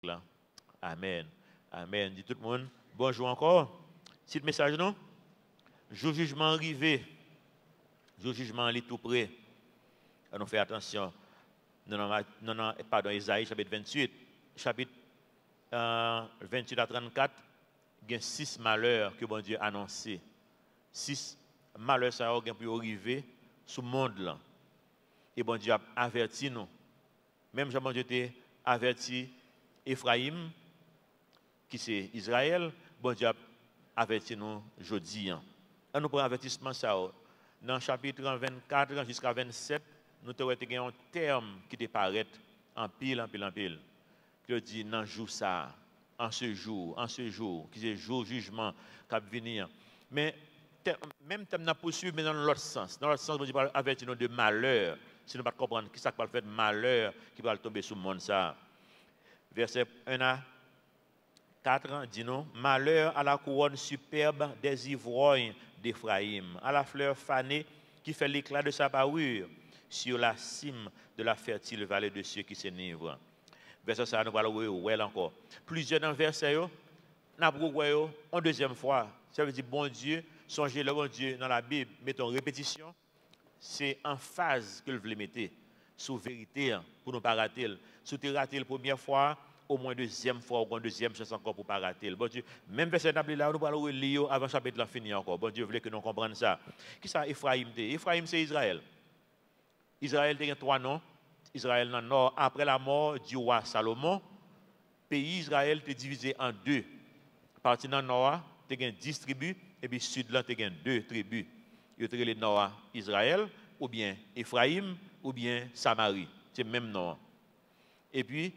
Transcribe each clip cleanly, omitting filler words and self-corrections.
là. Amen. Amen. Dit tout le monde, bonjour encore. Si le message non, jour jugement arrivé, jour jugement est tout près. On fait attention. Non, pardon, Isaïe chapitre 28, chapitre 28 à 34, il y a 6 malheurs que bon Dieu a annoncés. 6 malheurs ça a pour arriver sur le monde là. Et bon Dieu a averti nous. Même Jean bon Dieu a averti Ephraïm, qui c'est Israël, bon Dieu a averti nous aujourd'hui. On nous prend avertissement ça. Dans le chapitre 24 jusqu'à 27, nous avons un terme qui te paraît en pile, qui dit dans jour ça, en ce jour, qui est jour jugement qui va venir. Mais même thème n'a poursuivi, mais dans l'autre sens. Dans l'autre sens, Dieu parle avertir nous de malheur. Si nous ne comprenons pas qui ça va faire de malheur qui va tomber sur le monde ça. Verset 1 à 4 dit nous, malheur à la couronne superbe des ivrognes d'Éphraïm, à la fleur fanée qui fait l'éclat de sa parure, sur la cime de la fertile vallée de ceux qui s'enivrent. Verset ça, nous allons voir encore. Plusieurs dans le verset, nous allons en deuxième fois. Ça veut dire, bon Dieu, songez le bon Dieu dans la Bible, mettons répétition, c'est en phase que vous voulez mettre, sous vérité, pour ne pas rater. Si tu rates la première fois, au moins deuxième fois, ou deuxième chance encore pour ne pas rater. Bon Dieu, même verset là, nous allons lire avant le chapitre fini encore. Bon Dieu voulait que nous comprenions ça. Qui ça, Ephraïm? Ephraïm, c'est Israël. Israël a 3 noms. Israël dans le nord, après la mort du roi Salomon, le pays Israël est divisé en 2. Partie dans le nord, tu as 10 tribus, et puis sud là, tu as 2 tribus. Il y a le nord Israël, ou bien Ephraïm, ou bien Samarie. C'est le même nom. Et puis,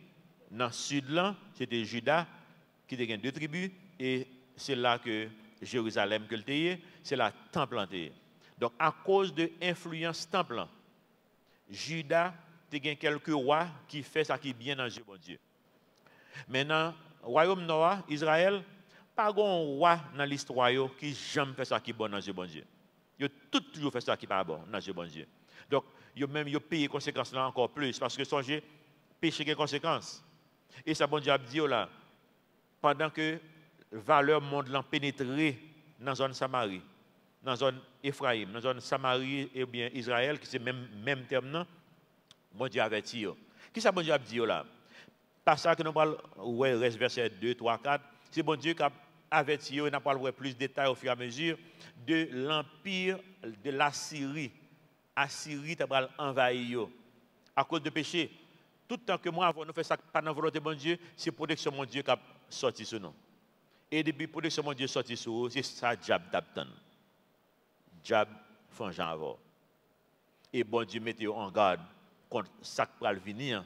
dans le sud là, c'était Juda, qui a 2 tribus, et c'est là que Jérusalem que c'est là temple. Donc, à cause de l'influence temple, Juda, il y a quelques rois qui font ça qui est bien dans Dieu, bon Dieu. Maintenant, royaume Noah, Israël, pas un roi dans l'histoire qui jamais fait ça qui est bon dans Dieu, bon Dieu. Ils ont toujours fait ça qui n'est pas bon dans Dieu, bon Dieu. Donc, ils ont même payé les conséquences là encore plus, parce que songez, péché a des conséquences. Et ça, bon Dieu a dit là, pendant que valeur monde l'a pénétré dans la zone Samarie, dans la zone Ephraïm, dans la zone Samarie et bien Israël, qui c'est même terme, non? Bon Dieu averti. Qui ça, bon Dieu a dit là? Pas ça que nous parlons, ouais, reste verset 2, 3, 4. C'est bon Dieu qui a averti, et nous parlons plus de détails au fur et à mesure de l'empire de l'Assyrie. Assyrie t'a envahi à cause de péché. Tout le temps que moi, avant, nous faisons ça pas dans la volonté de mon Dieu, c'est protection de mon Dieu qui a sorti sur nous. Et depuis protection de mon Dieu sorti sur nous, c'est ça, Jab d'Abtan. Jab, fait Jean avant. Et bon Dieu mettez en garde contre ça qui va venir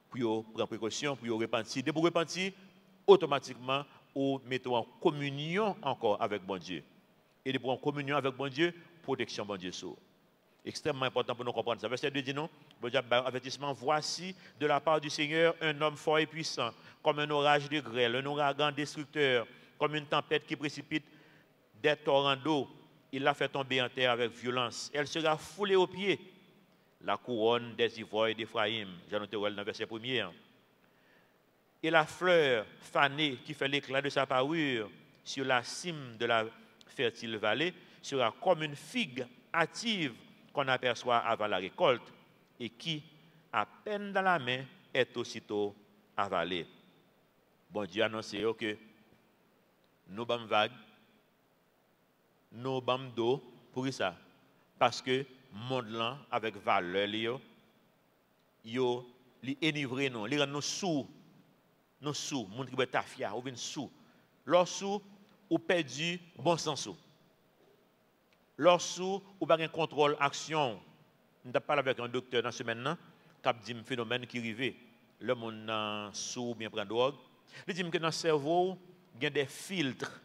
pour prendre précaution, pour repentir. Dès pour repentir, automatiquement, ou mettons en communion encore avec bon Dieu. Et pour en communion avec bon Dieu, protection bon Dieu sur. Extrêmement important pour nous comprendre ça. Verset 2 dit non, bon Dieu avertissement, voici de la part du Seigneur un homme fort et puissant, comme un orage de grêle, un ouragan destructeur, comme une tempête qui précipite des torrents d'eau. Il l'a fait tomber en terre avec violence. Elle sera foulée aux pieds. La couronne des ivrognes d'Éphraïm, j'en noté dans le verset 1er. Et la fleur fanée qui fait l'éclat de sa parure sur la cime de la fertile vallée sera comme une figue hâtive qu'on aperçoit avant la récolte et qui, à peine dans la main, est aussitôt avalée. Bon Dieu a annoncé que nous sommes vagues, nous sommes d'eau pour ça. Parce que le monde là, avec valeur, il énivré nous, il rend nous sous. Nous sous, monde qui veut tafia, ou bien sous. Lorsque ou perdu bon sens. Lorsque ou pas un contrôle action. Nous avons parlé avec un docteur dans ce semaine qui a dit un phénomène qui arrive. Le monde sous bien prend drogue. Il dit que dans le cerveau, il y a des filtres.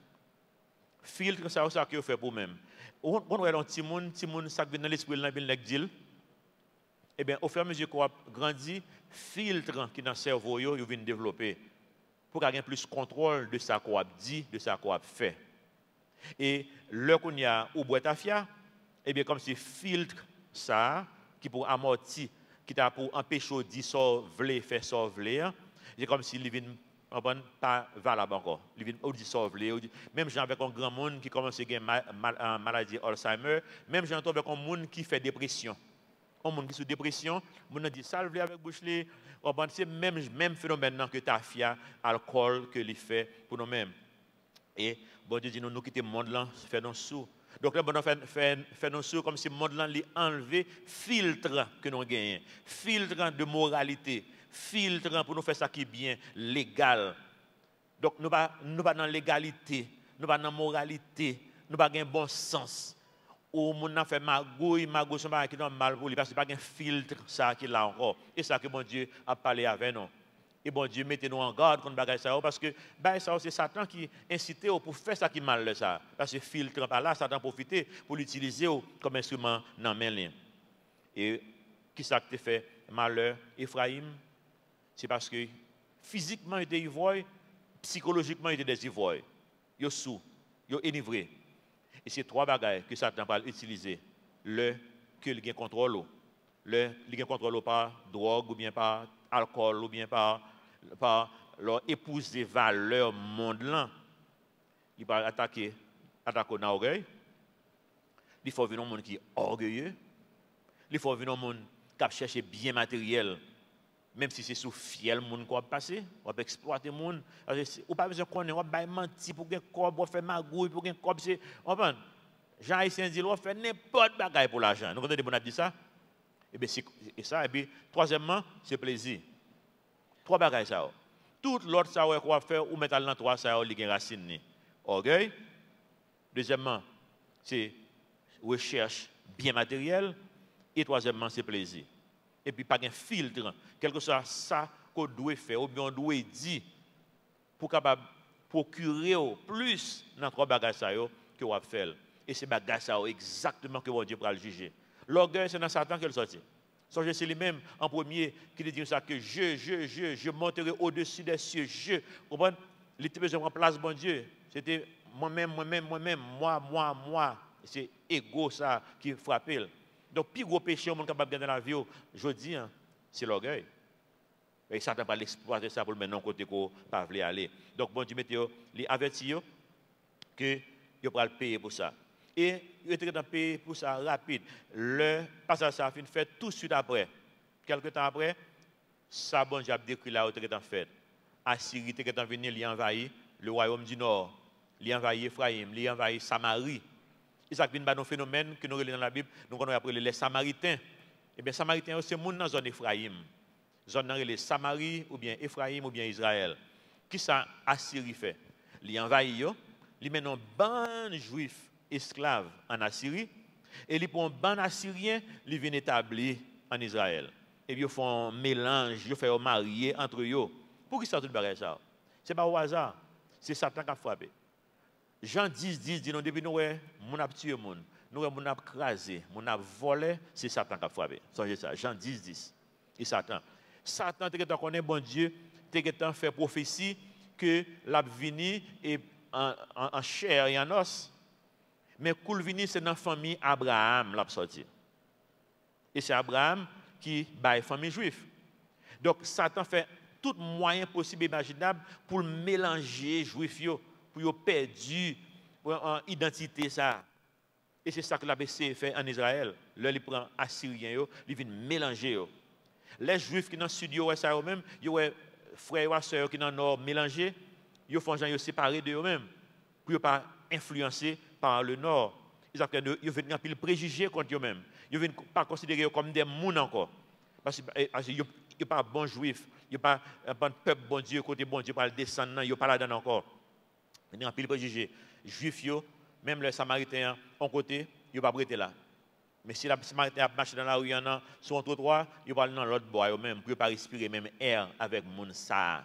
Filtres, c'est ça que fait pour même. On voit un petit monde ça vient dans l'esprit là bien dit. Eh bien, au fur et à mesure qu'on grandit, filtre qui dans le cerveau, il vient développer pour qu'il y ait plus de contrôle de ça qu'on a dit, de ça qu'on a fait. Et le qu'on y a ou boîte à fia, eh bien, comme si filtre ça, qui pour amortir, qui t'a pour empêcher de dire ça, vle, faire ça, vle, c'est comme s'il vient pas valable encore. On dit sauver, même gens avec un grand monde qui commence à avoir maladie Alzheimer, même gens avec un monde qui fait dépression. Un monde qui sous dépression, on dit salve avec bouche li, c'est même phénomène que tafia, alcool que les fait pour nous-mêmes. Et bon Dieu dit nous quitter le monde là, faire nos sous. Donc là, on fait nos sous comme si le monde là lui enlever filtre que nous gagnons, filtre de moralité, filtre pour nous faire ça qui est bien, légal. Donc nous pas dans légalité, nous pas dans moralité, nous pas dans bon sens. Ou mon a fait magouille c'est pas qui normal pour lui parce que pas un filtre ça qui là encore. Et ça que bon Dieu a parlé avec nous. Et bon Dieu mettez-nous en garde contre bagaille ça parce que ça c'est Satan qui incite pour faire ça qui mal ça. Parce que filtre par là Satan profiter pour l'utiliser comme instrument dans main. Et qui ça que fait malheur Ephraim? C'est parce que physiquement il était ivrogne, psychologiquement il était des ivrognes. Il est sous, il est enivré. Et c'est trois bagailles que Satan va utiliser. Le que il gagne contrôle, le il gagne contrôle par drogue ou bien par alcool ou bien par leur épouse des valeurs monde là. Il va attaquer dans l'orgueil. Il faut venir un monde qui est orgueilleux. Il faut venir un monde qui cherche bien matériel. Même si c'est sous fiel monde qu'on va passer, on va exploiter monde. Ou pas besoin qu'on on va mentir pour gagner corps, on va faire magouille pour gagner corps, c'est on va Jean Haïtien dit on va faire n'importe bagaille pour l'argent. Nous connaissons des dit ça. Et bien c'est ça et puis troisièmement, c'est plaisir. Trois bagailles ça. Tout l'autre ça qu'on va faire ou mettre dans trois ça li gen racine ni. Orgueil. Deuxièmement, c'est recherche bien matériel et troisièmement, c'est plaisir. Et puis pas un filtre, quelque soit ça qu'on doit faire ou bien on doit dire pour capable procurer plus dans trois bagages ça que on va faire. Et c'est bagages ça exactement que Dieu va le juger. L'orgueil c'est dans Satan qu'il sortit. Songez c'est lui-même en premier qui dit ça que je monterai au-dessus des cieux, je comprends il était besoin de place bon Dieu. C'était moi-même, moi. C'est égo ça qui frappait. Donc, le plus gros péché qu'on est capable de gagner dans la vie, je dis, c'est l'orgueil. Et Satan va l'exploiter ça pour le mettre dans côté qu'on ne va pas aller. Donc, bon Dieu, il avertit que il va le payer pour ça. Et il est payer pour ça rapide. Le passage ça fin fait tout de suite après. Quelque temps après, ça, bon Dieu a décrit là où il est fait. Assyrie est venu, il a envahi le royaume du Nord. Il a envahi Ephraim, il a envahi Samarie. Et ça vient d'un phénomène que nous relisons dans la Bible, nous connaissons les Samaritains. Eh bien, Samaritains, c'est le monde dans la zone Ephraim. Zone dans les Samarie, ou bien Ephraim, ou bien Israël. Qui ça Assyrie fait? Il envahit, il met un ban juif esclave en Assyrie, et il prend un ban assyrien, il vient établir en Israël. Et puis, ils font un mélange, ils font un marié entre eux. Pour qui ça tout le ça? Ce n'est pas au hasard. C'est Satan qui a frappé. Jean 10 dit, nous depuis nous, nous avons tué, nous avons crasé, nous avons volé, c'est Satan qui a frappé. Songez ça, Jean 10. Et Satan. Satan, tu connais bon Dieu, tu fait prophétie que l'a vini et en chair et en os. Mais coul vini, c'est dans la famille Abraham l'a sorti. Et c'est Abraham qui bat la famille juive. Donc Satan fait tout moyen possible et imaginable pour mélanger juifs pour perdu pour identité ça. Et c'est ça que l'ABC fait en Israël. Là, il prend Assyrien, il vient mélanger. Les Juifs qui sont dans le sud, ça eux-mêmes, ils ont frères et sœurs qui sont dans le nord mélangés, ils font gens séparés de eux-mêmes pour ne pas influencer par le nord. Ils viennent un peu préjugés contre eux-mêmes. Ils ne viennent pas considérer comme des mouns encore. Parce qu'ils ne sont pas bons Juifs, ils ne sont pas un bon peuple, bon Dieu, côté bon Dieu, pas le descendant, ils ne sont pas là-dedans encore. Il y a un pile préjugé. Juifs, même les Samaritains, en côté, ils ne vont pas prêter là. Mais si les Samaritains marchent dans la rue, sur un trottoir, ils vont aller dans l'autre bois eux-mêmes pour ne pas respirer même air avec mon ça.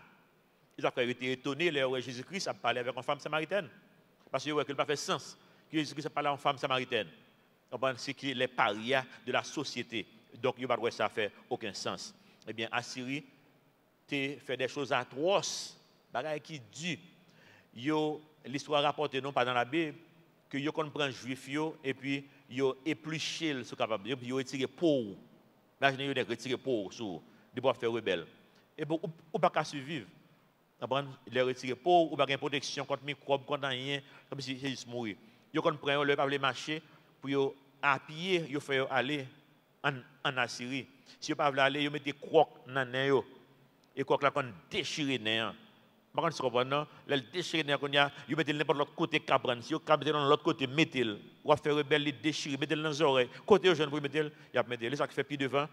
Ils ont été étonnés, Jésus-Christ a parlé avec une femme samaritaine. Parce qu'il n'a pas fait sens que Jésus-Christ a parlé avec une femme samaritaine. C'est que les parias de la société. Donc, il ne va pas ça fait aucun sens. Eh bien, Assyrie fait des choses atroces, des qui durs. L'histoire rapportée non pas dans la Bible que yo prend juif et puis yo épluché ce capable yo retirer pour imaginez yo retirer pour sur de pouvoir faire rebelle et bon ou pas qu'à survivre Il est retiré pour ou pas de protection contre microbes, contre rien, comme si c'est juste mourir. Ils comprennent le pas marcher pour appuyer, ils faire aller en Assyrie. Si vous ne pouvez pas aller, ils mettent des crocs dans les nez. Et crocs là qu'on déchire les nez. Par contre, si vous comprenez, les déchirer les nez, ils mettent n'importe l'autre côté cabran. Si vous mettez dans l'autre côté, mettez-le. Ou faire rebelle, déchirer, mettez-le dans les oreilles. Côté aux jeunes, vous mettez-le, il y a mettez-le. Ça qui fait plus devant.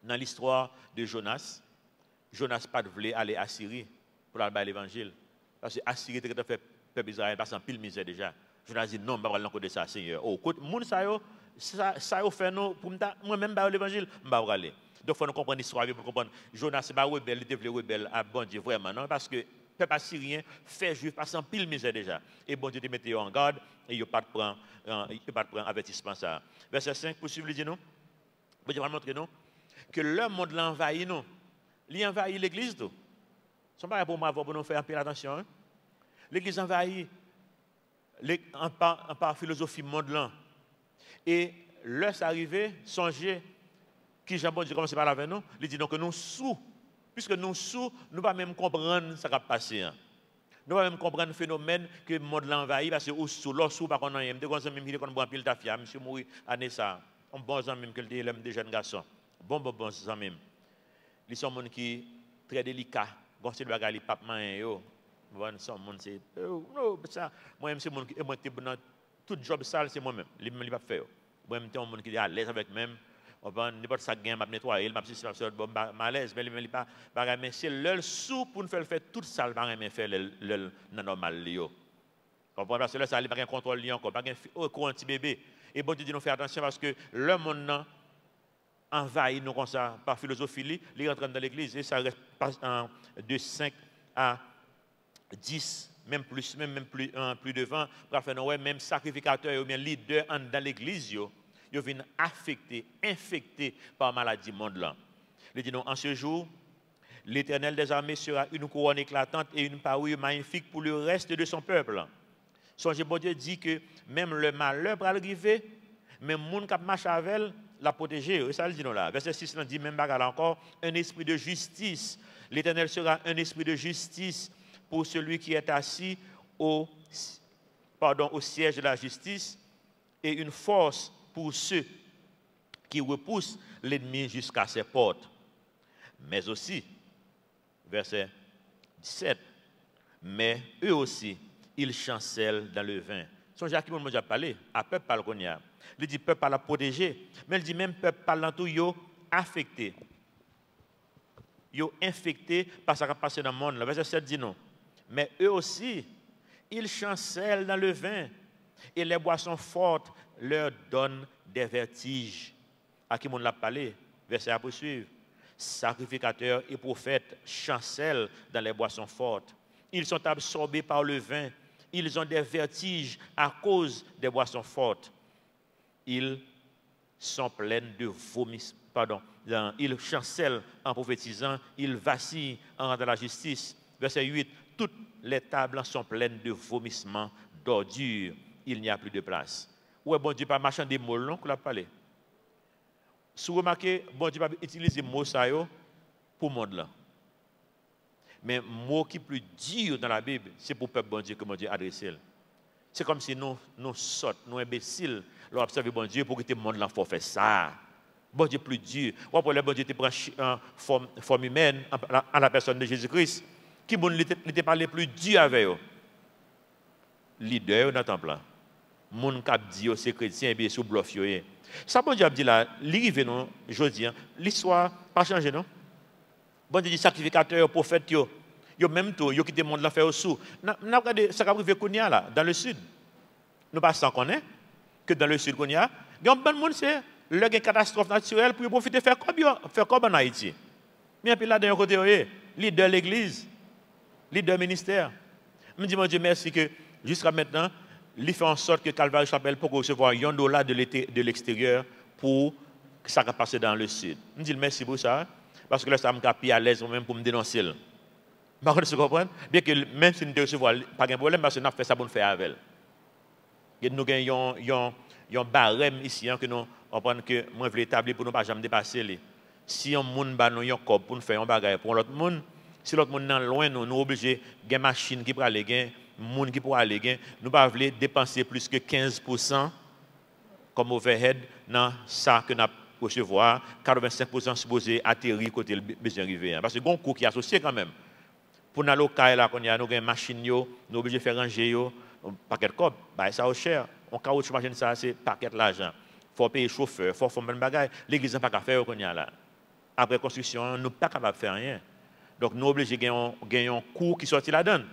Dans l'histoire de Jonas, Jonas pas voulu aller à Syrie pour aller à l'évangile. Parce que Assyrie était fait peuple Israël parce en pile misère déjà. Jonas dit non, je ne vais pas aller de ça, Seigneur. Oh, moun ça yo fait nous pour moi-même pas l'évangile, je ne vais pas aller. Donc il faut nous comprendre l'histoire pour comprendre Jonas c'est pas rebelle, il était rebelle à bon Dieu vraiment non parce que le peuple assyrien fait juif parce en pile misère déjà. Et bon Dieu te mettait en garde et il pas de prendre avertissement ça. Verset 5 pour suivre dit nous. Bon Dieu va montrer nous que le monde l'envahit nous. Il envahit l'église tout. Ce n'est pas pour moi pour nous faire un peu attention. Hein? L'église envahit par philosophie monde. Et lorsque arrivé, songez qui Jean-Bon Dieu commence par là avec nous, il dit donc que nous sous, puisque nous sous, nous ne pouvons pas même comprendre ce qui va passer. Hein. Nous ne pouvons pas même comprendre le phénomène que le monde l'envahit parce que nous sous, l'autre sous, par contre, nous avons même qui ont pile tafia, monsieur mourir année ça. On bon même que les des jeunes garçons. Bon même. Ils sont des gens qui sont très délicats. Quand c'est le bagage, les papes yo. Bon, sont monde c'est ça. Moi même c'est monde qui moi dans tout job sale c'est moi-même. Les même pas faire. Moi même un monde qui est à l'aise avec même. On va n'importe ça gain m'a nettoyer, m'a si bon malaise mais il pas bagage mais c'est le sou pour nous faire tout ça le bagage mais faire le normal yo. Comprendre parce que là ça il pas un contrôle li encore, pas un petit bébé. Et bon Dieu dit nous faire attention parce que le monde envahit nous comme ça par philosophie, il rentre dans l'église et ça reste de 5 à 10, même plus devant, pour faire ouais, même sacrificateur ou bien leader dans l'église, ils viennent affectés, infectés par maladie monde là. Il dit non, en ce jour, l'Éternel des armées sera une couronne éclatante et une parure magnifique pour le reste de son peuple. Songez, bon Dieu dit que même le malheur va arriver, même le monde qui marche avec elle, la protéger. Et ça le dit non là. Verset 6 dit même bagarre encore, un esprit de justice. L'Éternel sera un esprit de justice pour celui qui est assis au siège de la justice et une force pour ceux qui repoussent l'ennemi jusqu'à ses portes. Mais aussi, verset 17, mais eux aussi, ils chancellent dans le vin. Son Jacques qui m'a parlé, à peuple parle qu'on y a. Il dit peuple parle à protéger, mais il dit même peuple parle tout yo affecté. Yo infecté par ce qui passe dans le monde. Le verset 7 dit non. Mais eux aussi, ils chancellent dans le vin et les boissons fortes leur donnent des vertiges. À qui on l'a parlé? Verset à poursuivre. Sacrificateurs et prophètes chancellent dans les boissons fortes. Ils sont absorbés par le vin. Ils ont des vertiges à cause des boissons fortes. Ils sont pleins de vomissements. Ils chancellent en prophétisant. Ils vacillent en rendant la justice. Verset 8. Toutes les tables sont pleines de vomissements, d'ordures. Il n'y a plus de place. Ouais, bon Dieu, pas marchand des mots, non, qu'on l'a parlé. Si vous remarquez, bon Dieu, pas utiliser mots ça pour le monde là. Mais le mot qui est plus dur dans la Bible, c'est pour le peuple bon Dieu que bon Dieu adresse. C'est comme si nous sautons, nous imbéciles, nous observons bon Dieu pour que tout le monde là faut faire ça. Bon Dieu plus dur. Ou pour le bon Dieu te prend forme humaine en la personne de Jésus-Christ. Qui bon n'était pas les plus dur avec eux. Leader dans le temple. Moun k'ap di yo c'est chrétien bien sous bluff yo. Ça bon Dieu a dit là, l'arrivée non, jodi l'histoire pas changé non. Bon Dieu dit sacrificateur prophète yo même tout yo quitté monde là faire sous. N'a regardé ça qu'a arrivé kounya là dans le sud. Nous pas sans connaître que dans le sud kounya, il y a bon monde c'est le catastrophe naturelle pour profiter faire comme en Haïti. Mais puis là d'un côté leader l'église, leader ministère. Me dit mon Dieu merci que jusqu'à maintenant il fait en sorte que Calvary Chapelle pour recevoir $1 de l'extérieur pour que ça va passer dans le sud. Je dis merci pour ça, parce que là, ça me capte à l'aise même pour me dénoncer. Par contre, vous comprenez? Bien que même si nous ne recevons pas de problème, parce que nous avons fait ça pour nous faire avec. Nous avons un barème ici que nous comprenons que moi je veux établir pour nous ne pas jamais dépasser. Si un monde bat nous un corps pour nous faire un bagage pour l'autre monde, Si l'autre monde est loin, nous obligés de machine qui pour aller gain, monde qui pour aller gain, nous pas voulons dépenser plus que 15% comme overhead dans ça que nous recevoir, 85% supposé atterrir côté le besoin arrivé. Parce que bon coût qui est associé quand même. Pour nous local là qu'on y a nous une machine yo, nous obligés de faire ranger yo paquet de cob, bah ça au cher. On caoutchouc machine ça c'est paquet l'argent. Faut payer chauffeur, faut faire bonne bagaille. L'église n'a pas qu'à faire qu'on y a là. Après construction, nous pas capable de faire rien. Donc nous obligés de gagner un coût qui sorti là-dedans.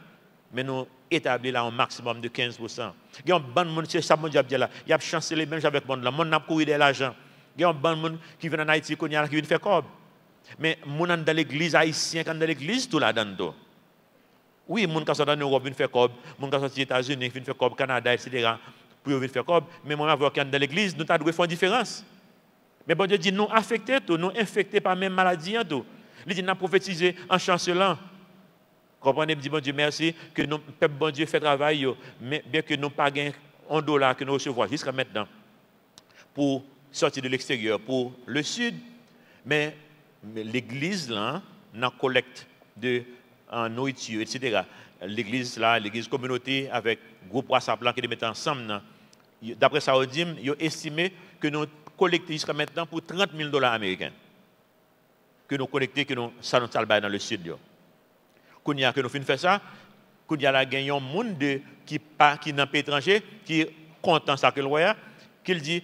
Mais nous établir là un maximum de 15%. Il y a un bon monde c'est ça mon diable là. Il y a chancellé même avec monde là, monde n'a courir de l'argent. Il y a un bon monde qui vient en Haïti qu'on y a qui vient faire cob. Mais moun dans l'église haïtien quand dans l'église tout là-dedans. Oui, moun qui sont en Europe viennent faire cob, moun qui sont aux États-Unis viennent faire cob, Canada etc. pour venir faire cob, mais moi avoir qui dans l'église, nous t'a dû faire une différence. Mais bon Dieu dit nous affectés tout, nous infectés par même maladie tout. Il dit n'a prophétisé en chancelant. Comprenez, dit bon Dieu merci que nous peuple bon Dieu fait travail yo, mais bien que nous pas gain $1 que nous recevons jusqu'à maintenant pour sortir de l'extérieur pour le sud, mais l'église là, dans collecte de nourriture, etc. L'église là, l'église communauté avec groupe WhatsApp là qui les mettent ensemble. D'après ça, ils ont estimé que nous collectons jusqu'à maintenant pour $30,000 américains. Que nous collectons, que nous ça nous salve dans le sud. Quand il y a que nous finissons faire ça, quand il y a la gagne un monde qui dans pays étranger, qui est content ça que le roi, qu'il dit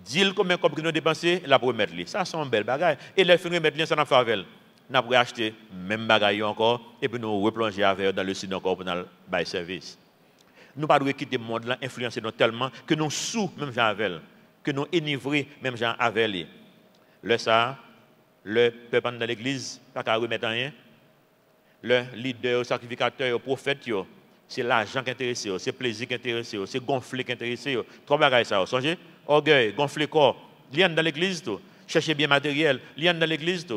dis combien de nous dépensé, là pour remettre lui. Ça c'est une belle bagaille. Et les finir mettre ça dans favelle. Nous avons acheté même bagaille encore et puis nous replonger avec dans le sud encore pour nous bail service. Nous pas devons quitter le monde là influencer nous tellement que nous sous même gens avec, que nous enivrés même gens avec. Le ça le peuple dans l'église pas qu'à remettre rien. Le leader, le sacrificateur, le prophète, c'est l'argent qui intéresse, c'est le plaisir qui intéresse, c'est le gonfler qui intéresse. Trois bagages ça, songez, orgueil, gonfler corps, lien dans l'église, chercher bien matériel, lien dans l'église.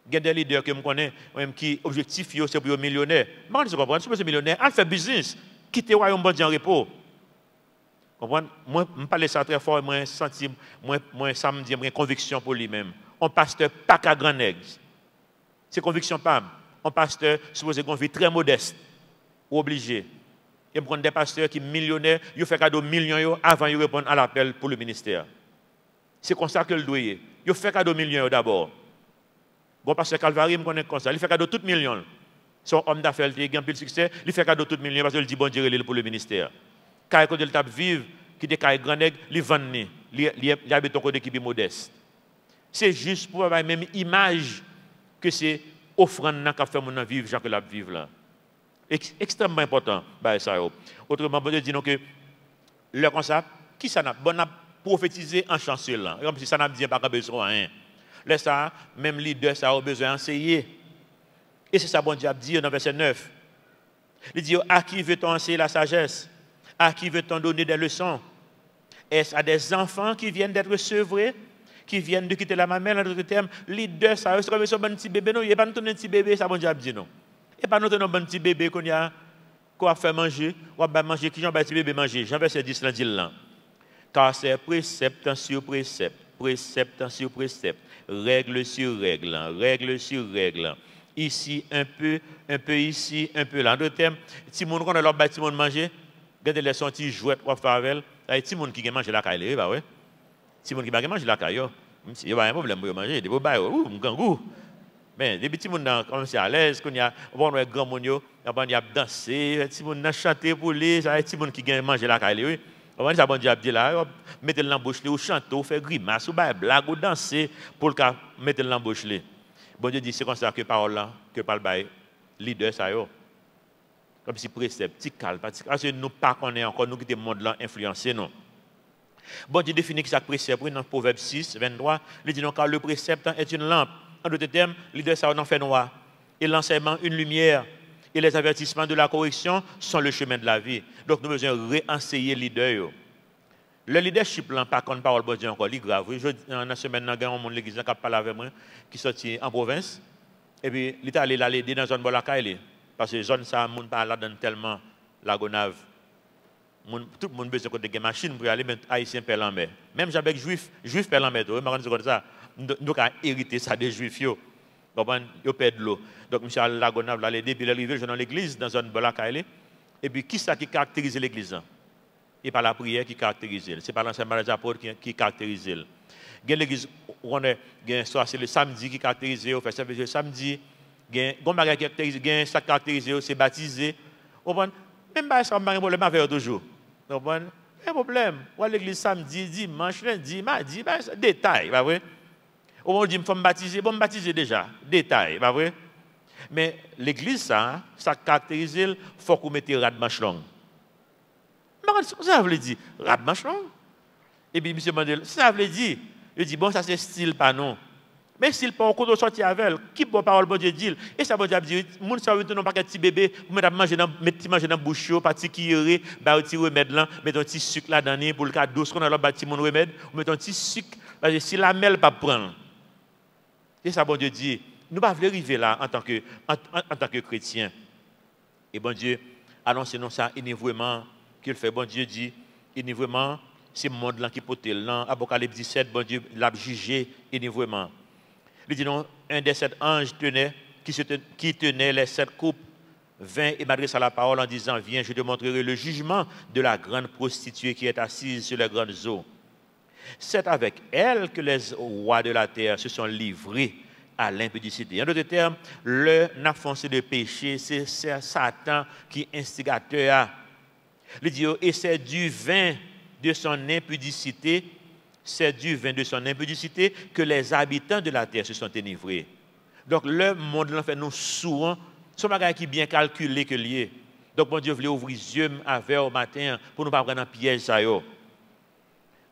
Il y a des leaders que je connais, qui objectif c'est pour être millionnaire. Mais je comprends, si vous êtes millionnaire, à faire business, quitter le royaume bon en repos. Comprenez? Moi, je parle ça très fort, moi, senti, moi, ça me dit, une conviction pour lui-même. Un pasteur pas qu'à grand nègre. C'est conviction pas. Un pasteur supposé qu'on vit très modeste, ou obligé. Et prendre des pasteurs qui sont millionnaires, ils font cadeau millions avant de répondre à l'appel pour le ministère. C'est comme ça que le doit. Ils font cadeau millions d'abord. Bon pasteur Calvary me connaît comme ça, il fait cadeau tout millions. Son homme d'affaires qui a gagné le succès, il fait cadeau tout millions parce qu'il dit bon Dieu pour le ministère. Quand il tape vivre, qui est des grand nègre, il vend ni, il habite un côté qui est modeste. C'est juste pour avoir la même image que c'est offrande n'a qu'à faire mon vivre Jean que la vivre là. Extrêmement important bah ça. Autrement bon Dieu dit que le comme ça qui ça n'a bon prophétisé en chancel là. Comme si ça n'a bien pas besoin rien. Là ça même leader ça a besoin d'enseigner. Et c'est ça bon Dieu a dit dans verset 9. Il dit à qui veut-on enseigner la sagesse? À qui veut-on donner des leçons? Est-ce à des enfants qui viennent d'être sevrés? Qui viennent de quitter la mamelle, en d'autres termes, leader, ça, c'est comme si on a un petit bébé, non, il n'y a pas un petit bébé, ça, bon Dieu, dit non. Il n'y a pas un petit bébé qu'on a fait manger, ou a manger, qui j'en petit bébé manger. J'en verset 10 là, dit là. Car c'est précepte sur précepte, précepte sur précepte, règle sur règle, règle sur règle. Ici, un peu ici, un peu là. En d'autres termes, si mon qu'on a leur petit monde manger, regardez les sons, jouets, ou favel, il y a petit monde qui mange la caille, bah ouais. Si vous ne mangez la caille, il n'y a pas de problème pour manger, des beaux bails, goût. Mais des petits gens comme c'est à l'aise, qu'on y a un grand monde, il y a dansé, des petits gens chanter pour lui, des petits gens qui gagnent manger la caille. On va bon diable là, mettez dans bouche ou chanter, ou faire grimace, ou blague, ou danser pour le mettre dans bouche. Bon Dieu dit c'est comme ça que parole là, que parle bail leader ça yo. Comme si précepte, petit calme, parce que nous pas connaît encore nous qui le monde là influencé non. Bon Dieu définit que ça précepte dans Proverbe 6, 23, il dit non car le précepte est une lampe. En d'autres termes, leader ça en fait noir. Et l'enseignement une lumière. Et les avertissements de la correction sont le chemin de la vie. Donc nous devons réenseigner le leader. Le leadership là par contre parole bon Dieu encore li grave. Dans la semaine dans un monde l'église qui parle avec moi qui sorti en province et puis il est allé l'aider dans zone Bolakaï parce que zone ça monde pas là dans tellement la gonave. Tout le monde besoin de des machines pour aller mettre haïtien père en même avec juif père en mer. Moi comme ça nous a hérité ça des juifs yo. Ils perdent l'eau. Donc, M. Lagonave, là, depuis l'arrivée, je suis dans l'église, dans une bonne caille. Et puis, qui ça qui caractérise l'église? Et pas la prière qui caractérise. Ce n'est pas l'enseignement des apôtres qui caractérise. Il y a l'église, c'est le samedi qui caractérise, on fait ça le samedi. Il y a un bagage qui caractérise, ça caractérise, c'est baptisé. Même pas ça, on a un problème à faire toujours. Pas de problème. On va l'église samedi, dimanche, lundi, mardi, détail, pas vrai? On dit, il faut me baptiser, bon, me baptiser déjà, détail, pas vrai? Mais l'église, ça caractérise, il faut qu'on mette rat de manche longue. Ça veut dire, rat de manche longue. Et puis, M. Mandel, ça veut dire, il dit, bon, ça c'est style, pas non. Mais s'il pas encore sortir avec elle, qui peut parole bon Dieu dit, et ça bon Dieu dit, moun ça veut non pas petit bébé, vous mettez manger dans manger dans bouche, parti qui irait, ba petit remède là, mettez un petit sucre là dedans pour le cas douce qu'on a là petit mon remède, vous mettez un petit sucre parce que si la mêle pas prendre. Et ça bon Dieu dit, nous pas voulons arriver là en tant que chrétien. Et bon Dieu annonce nous ça enivrement qu'il fait bon Dieu dit enivrement c'est le monde là qui porte là Apocalypse 17 bon Dieu l'a jugé enivrement. Il dit non, un des 7 anges qui tenait les 7 coupes vint et m'adresse à la parole en disant, viens, je te montrerai le jugement de la grande prostituée qui est assise sur les grandes eaux. C'est avec elle que les rois de la terre se sont livrés à l'impudicité. En d'autres termes, le n'affonsé de péché, c'est Satan qui est instigateur. Il dit, et c'est du vin de son impudicité, c'est du vin de son impudicité que les habitants de la terre se sont enivrés. Donc, le monde là fait nous sourds, c'est un bagage qui est bien calculé que lié. Donc, mon Dieu voulait ouvrir les yeux avec au matin pour ne pas prendre un piège. Ça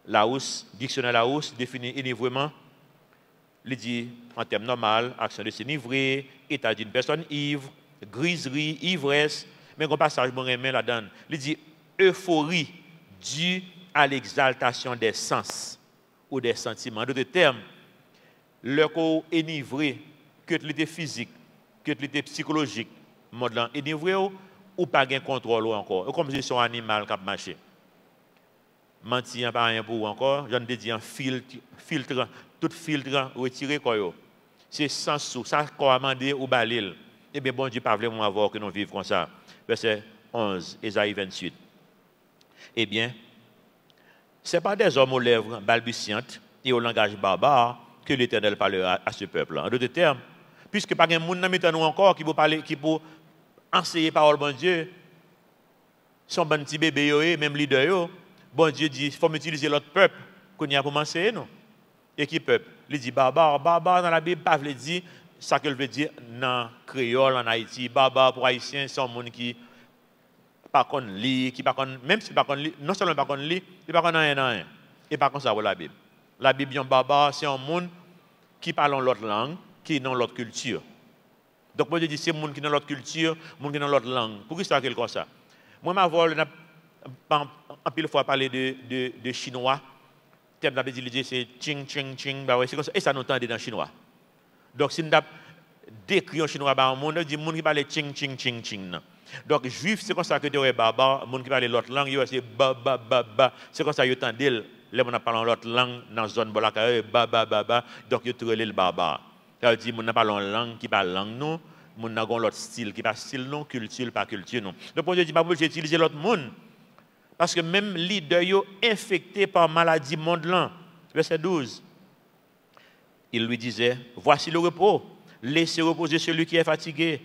Larousse, dictionnaire Larousse définit enivrement. Il dit, en termes normal, action de s'enivrer, état d'une personne ivre, griserie, ivresse. Mais un passage, bon remède là-dedans. Il dit, euphorie due à l'exaltation des sens ou des sentiments. En d'autres termes, le corps enivré, que l'état physique, que l'état psychologique, mode enivré ou pas de contrôle encore. Comme si c'est un animal qui a marché. Mentir pas rien pour encore, j'en ai dit un filtre, tout filtre retiré quoi. C'est sans sous, ça commandé ou balil. Eh bien bon Dieu pas vraiment avoir que nous vivons comme ça. Verset 11, Ésaïe 28. Eh bien, ce n'est pas des hommes aux lèvres balbutiantes et au langage barbare que l'Éternel parlera à ce peuple. En d'autres termes, puisque pas de monde dans nous encore qui peut parler, qui peut enseigner parole bon Dieu, son bon petit bébé, même leader, bon Dieu dit, il faut utiliser l'autre peuple qu'on y a pour m'enseigner, non? Et qui peuple? Il dit barbare dans la Bible, pas veut dire ça que veut dire dans créole en Haïti. Barbare pour haïtien, c'est un monde qui pas qu'on lit, qui pas qu'on même si pas qu'on lit, non seulement pas qu'on lit, il pas qu'on rien. Et pas comme ça pour la Bible. La Bible barbare, c'est un monde qui parle l'autre langue, qui est dans l'autre culture. Donc moi je dis c'est un monde qui est dans l'autre culture, monde qui est dans l'autre langue. Pourquoi ça quelque comme ça? Moi ma voix en pile fois parler de chinois. Terme d'habitude c'est ching ching ching bah ouais c'est comme ça et ça nous entend dans le chinois. Donc si nous décrit en chinois bah on dit monde qui parle ching ching ching ching. Donc juif c'est comme ça que tu es barbare, monde qui parle l'autre langue c'est ba c'est comme ça you entendent les on parle l'autre langue dans zone bolaka ba donc you trouve le barbare. Ça veut dire monde parle une langue qui parle langue nous, monde n'a gon l'autre style qui pas style non, culture pas culture non. Donc on dit pas obligé utiliser l'autre monde. Parce que même leader yo infecté par maladie monde là. Verset 12. Il lui disait, voici le repos, laissez reposer celui qui est fatigué.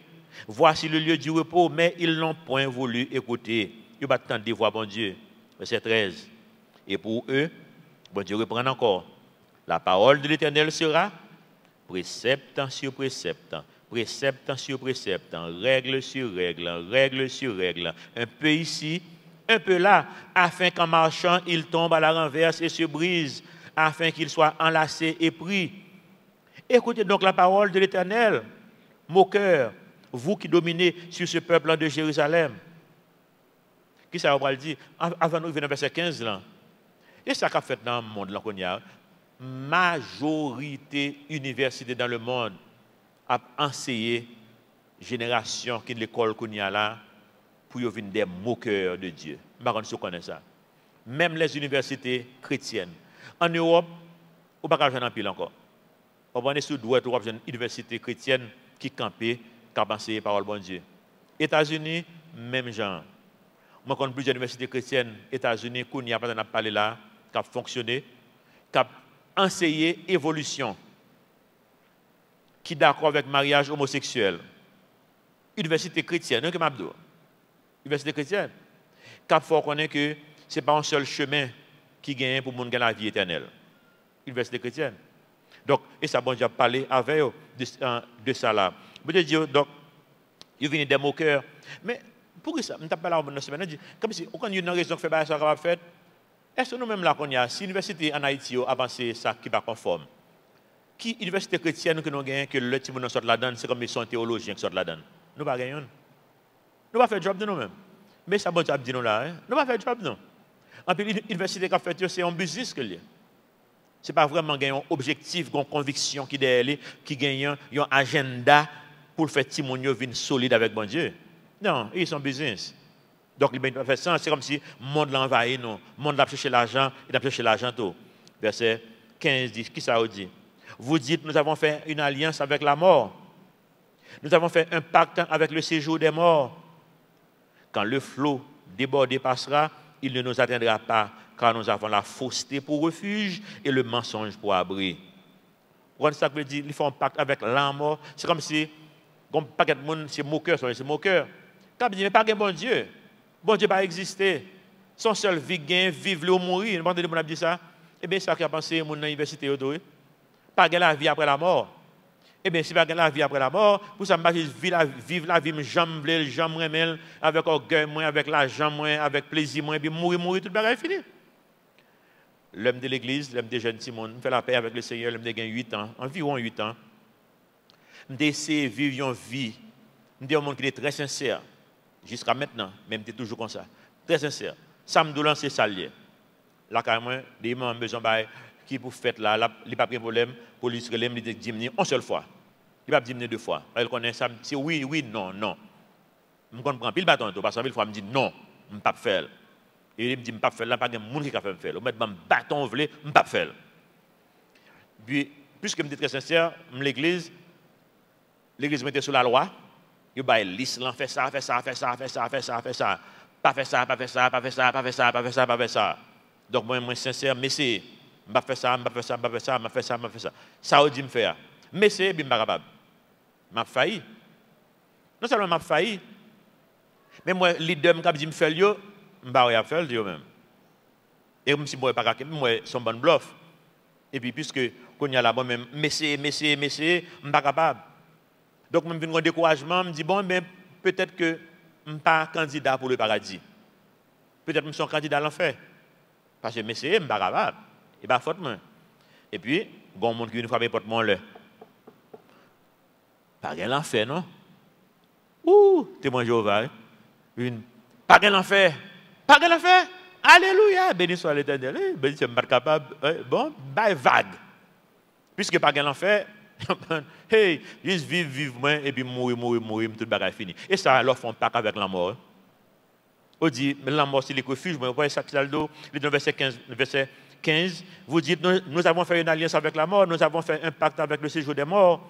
Voici le lieu du repos, mais ils n'ont point voulu écouter. Ils n'ont pas entendu voir bon Dieu. Verset 13. Et pour eux, bon Dieu reprend encore. La parole de l'Éternel sera précepte sur précepte, précepte sur précepte, règle sur règle, règle sur règle. Un peu ici, un peu là, afin qu'en marchant, il tombe à la renverse et se brise, afin qu'il soit enlacé et pris. Écoutez donc la parole de l'Éternel, moqueur, vous qui dominez sur ce peuple de Jérusalem. Qui ça va le dire? Avant nous, venons verset 15 là. Et ça qu'a fait dans le monde là qu'on y a, majorité université dans le monde a enseigné génération qui de l'école qu'on y a là pour venir des moqueurs de Dieu. Par contre, si vous connaissez ça. Même les universités chrétiennes. En Europe, on ne peut pas faire un pile encore. On va sur droit pour une université chrétienne qui campait, qui a pensé la parole de Dieu. États-Unis, même genre. Moi, quand plusieurs universités chrétiennes, États-Unis, qu'on y a pas parlé là, qui a fonctionné, qui a enseigné évolution, qui est d'accord avec le mariage homosexuel. Université chrétienne, non que m'abdou. Université chrétienne, qui a fait connaître que ce n'est pas un seul chemin qui gagne pour monde gagner la vie éternelle. Université chrétienne. Donc, et ça, bon, j'ai parlé avec eux de ça là. Je veux dire, donc, il vient des moqueurs. Mais, pour ça, je ne pas là dans la semaine, comme si, aucune une raison qui fait ça va faire. Est-ce que nous-mêmes là qu'on y a, si l'université en Haïti a avancé ça qui va conforme, qui université chrétienne que nous gagnons, que le petit monde sort là-dedans, c'est comme ils sont théologiens qui sortent là-dedans. Nous ne pas gagnons. Nous ne pas faire job de nous-mêmes. Mais ça, bon, tu as dit nous là, nous ne pas faire job non. En plus, l'université qui a fait, c'est un business que lié. Ce n'est pas vraiment un objectif, une conviction qui derrière, qui gagne un agenda pour faire que les gens viennent solides avec bon Dieu. Non, ils sont business. Donc, il va faire ça, c'est comme si le monde l'envahit, non. Le monde a cherché l'argent, il a cherché l'argent tout. Verset 15 dit, qui ça dit? Vous dites, nous avons fait une alliance avec la mort. Nous avons fait un pacte avec le séjour des morts. Quand le flot débordé passera, il ne nous atteindra pas, car nous avons la fausseté pour refuge et le mensonge pour abri. Vous voyez ça que veut dire? Ils font un pacte avec la mort. C'est comme si, comme paquet de monde, c'est moqueur, c'est moqueur. Quand on dit, mais pas de bon Dieu. Bon Dieu pas exister. Son seul vie gain, vivre ou mourir. Vous entendez mon dit ça? Eh bien, c'est ça qui a pensé mon université. Pas de la vie après la mort. Eh bien, si pas de la vie après la mort, pour ça, je vivre la vie, j'aime le j'aime remel, avec orgueil, avec l'argent, avec plaisir, et puis mourir, tout le bagage est fini. L'homme de l'église, l'homme des jeunes Simon, fait la paix avec le Seigneur, l'homme de 8 ans, environ 8 ans. D'essayer de vivre une vie, un monde qui est très sincère, jusqu'à maintenant, même si toujours comme ça, très sincère. Ça me doit c'est ça lié. Là, quand même, des gens ont besoin de qui pour faire là, il n'y a pas de problème, pour lui, il dit diminuer une seule fois. Il ne va pas diminuer 2 fois. Il connaît ça, c'est oui, oui, non, non. Je comprends, puis il bâton, parce que fois, il me dit non, je ne peux pas faire. Et il me dit, je ne peux pas faire, là, pas de monde qui peut faire. Au mettre un bâton, je ne peux pas faire. Puis, puisque je me dis très sincère, l'église mettait sous la loi, il va l'Islam fait ça, fait ça, fait ça, fait ça, fait ça, fait ça. Pas faire ça, pas faire ça, pas faire ça, pas faire ça, pas faire ça, pas faire ça. Donc, moi, sincère, mais c'est. Je vais faire ça, je vais faire ça, je vais faire ça, je vais faire ça, je vais faire ça. Ça, on dit me faire. Mais c'est, je ne suis pas capable. Je failli. Non seulement je failli, mais moi, leader, je dis me faire, je ne vais pas faire même. Et même si je ne suis pas capable, moi, c'est un bon bluff. Et puis, puisque, quand il y a là, moi-même, mais c'est, je ne suis pas capable. Donc, je me un découragement, je me dis, bon, mais peut-être que je ne suis pas candidat pour le paradis. Peut-être que je suis candidat à l'enfer. Parce que je ne suis pas capable. Et bien, faute moi. Et puis, il y a un monde qui vient frapper porte mon là. Pas de l'enfer, non? Ouh, témoin Jéhovah. Pas de l'enfer. Pas de l'enfer. Alléluia. Béni soit l'Éternel. Béni soit pas capable. Bon, bah vague. Puisque pas de l'enfer, hey, juste vivre moi et puis mourir, tout le bagage fini. Et ça, alors, font pas avec la mort. On dit, mais la mort, c'est le refuge. Mais vous voyez ça, le verset 15, vous dites, nous avons fait une alliance avec la mort, nous avons fait un pacte avec le séjour des morts.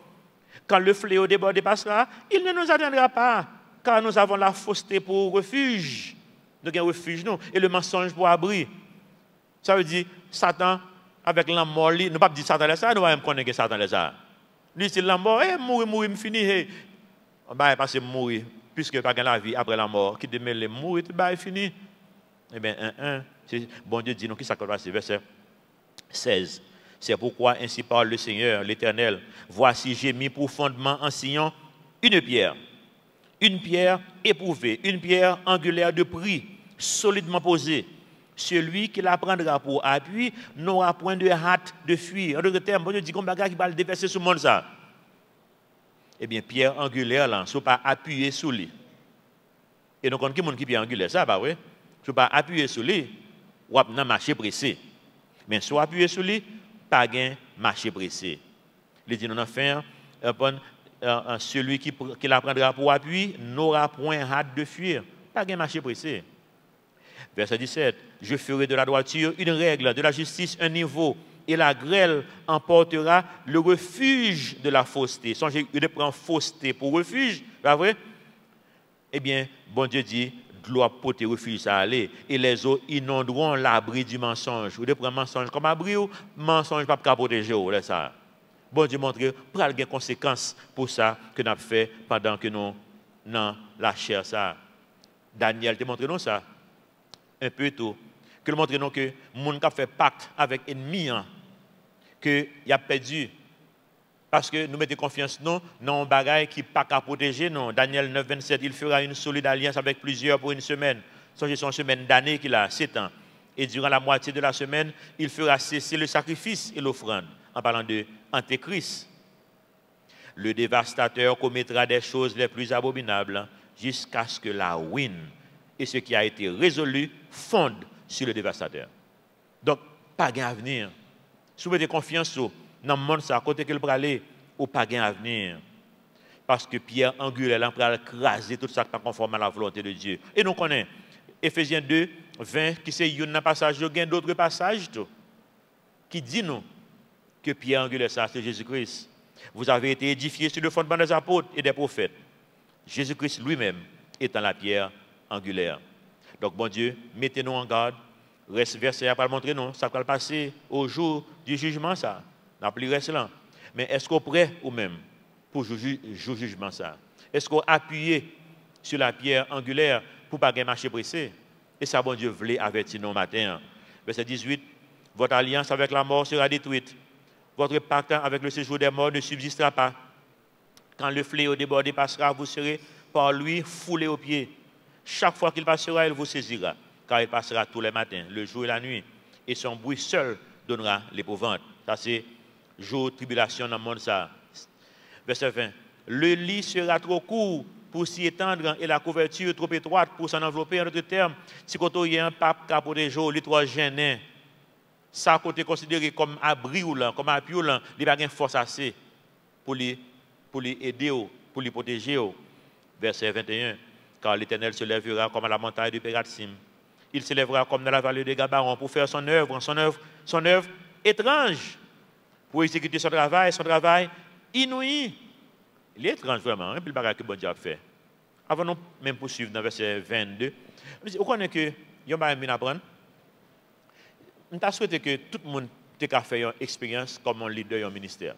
Quand le fléau débordé passera, il ne nous atteindra pas, car nous avons la fausseté pour refuge. Nous avons un refuge, nous, et le mensonge pour abri. Ça veut dire, Satan, avec la mort, nous ne pas dire Satan les ça, nous allons connaître que Satan les ça. Lui, c'est la mort, mourir, fini. On va passer mourir, puisque pas la vie après la mort, qui demeure les mourir, tout va fini. Eh bien, bon Dieu dit, nous, qui s'accorde verset 16. C'est pourquoi ainsi parle le Seigneur, l'Éternel. Voici, j'ai mis pour fondement en Sion une pierre éprouvée, une pierre angulaire de prix, solidement posée. Celui qui la prendra pour appui n'aura point de hâte de fuir. En d'autres termes, bon Dieu dit, comme bagage qui va le déverser sur le monde, ça. Eh bien, pierre angulaire, là, ne sont pas appuyé sur lui. Et donc, qui est qui pierre angulaire, ça, bah oui. Je ne pas appuyer sur lui, ou pas marcher pressé. Mais soit appuyer sur lui, pas gain marcher pressé. Il dit, non, enfin, celui qui la prendra pour appui n'aura point hâte de fuir. Pas gain marcher pressé. Verset 17. Je ferai de la droiture une règle, de la justice un niveau, et la grêle emportera le refuge de la fausseté. Songez, il prend fausseté pour refuge, pas vrai? Eh bien, bon Dieu dit, de l'eau porter refuge ça aller, et les eaux inonderont l'abri du mensonge. Vous devez prendre mensonge comme abri ou mensonge pas pour protéger ou là ça. Bon Dieu montre pour avoir des conséquences pour ça que nous avons fait pendant que nous dans la chair ça. Daniel te montre nous ça un peu tôt. Que nous montre nous que monde qui a fait pacte avec ennemi que il a perdu. Parce que nous mettons confiance non dans un bagage qui pas qu'à protéger non. Daniel 9, 27, il fera une solide alliance avec plusieurs pour une semaine. Songez son semaine d'année qu'il a, 7 ans. Et durant la moitié de la semaine, il fera cesser le sacrifice et l'offrande. En parlant de Antéchrist. Le dévastateur commettra des choses les plus abominables jusqu'à ce que la ruine et ce qui a été résolu fonde sur le dévastateur. Donc, pas d'avenir. Si vous avez confiance dans le monde, à côté qu'il peut aller, ou pas d'avenir. Parce que Pierre angulaire va écraser tout ça qui n'est pas conforme à la volonté de Dieu. Et nous connaissons Éphésiens 2, 20, qui c'est un passage, il y a d'autres passages qui disent nous que Pierre angulaire, ça, c'est Jésus-Christ. Vous avez été édifiés sur le fondement des apôtres et des prophètes. Jésus-Christ lui-même étant la pierre angulaire. Donc, bon Dieu, mettez-nous en garde. Reste verset à pas montrer nous, ça va passer au jour du jugement, ça. N'a plus reste là. Mais est-ce qu'on est prêt ou même pour juger jugement ça? Est-ce qu'on est appuyé sur la pierre angulaire pour ne pas marcher pressé? Et ça, bon Dieu, voulait avertir nous matin. Verset 18, votre alliance avec la mort sera détruite. Votre pacte avec le séjour des morts ne subsistera pas. Quand le fléau débordé passera, vous serez par lui foulé aux pieds. Chaque fois qu'il passera, il vous saisira, car il passera tous les matins, le jour et la nuit. Et son bruit seul donnera l'épouvante. Ça, c'est jour tribulation dans le monde. Ça. Verset 20. Le lit sera trop court pour s'y étendre et la couverture trop étroite pour s'en envelopper. En d'autres termes, si il y a un pape qui a protégé, il est trop gênant. Ça a côté considéré comme abri ou là, comme appui ou là, il n'y a pas de force assez pour les aider, pour les protéger. Verset 21. Car l'Éternel se lèvera comme à la montagne de Pératsim. Il se lèvera comme dans la vallée de Gabaron pour faire son œuvre étrange, pour exécuter son travail inouï. Il est étrange vraiment, et puis le bagage que bon Dieu a fait. Avant de même poursuivre dans verset 22, vous connaissez que il y a un bagage à apprendre. Je souhaite que tout le monde ait fait une expérience comme un leader d'un ministère.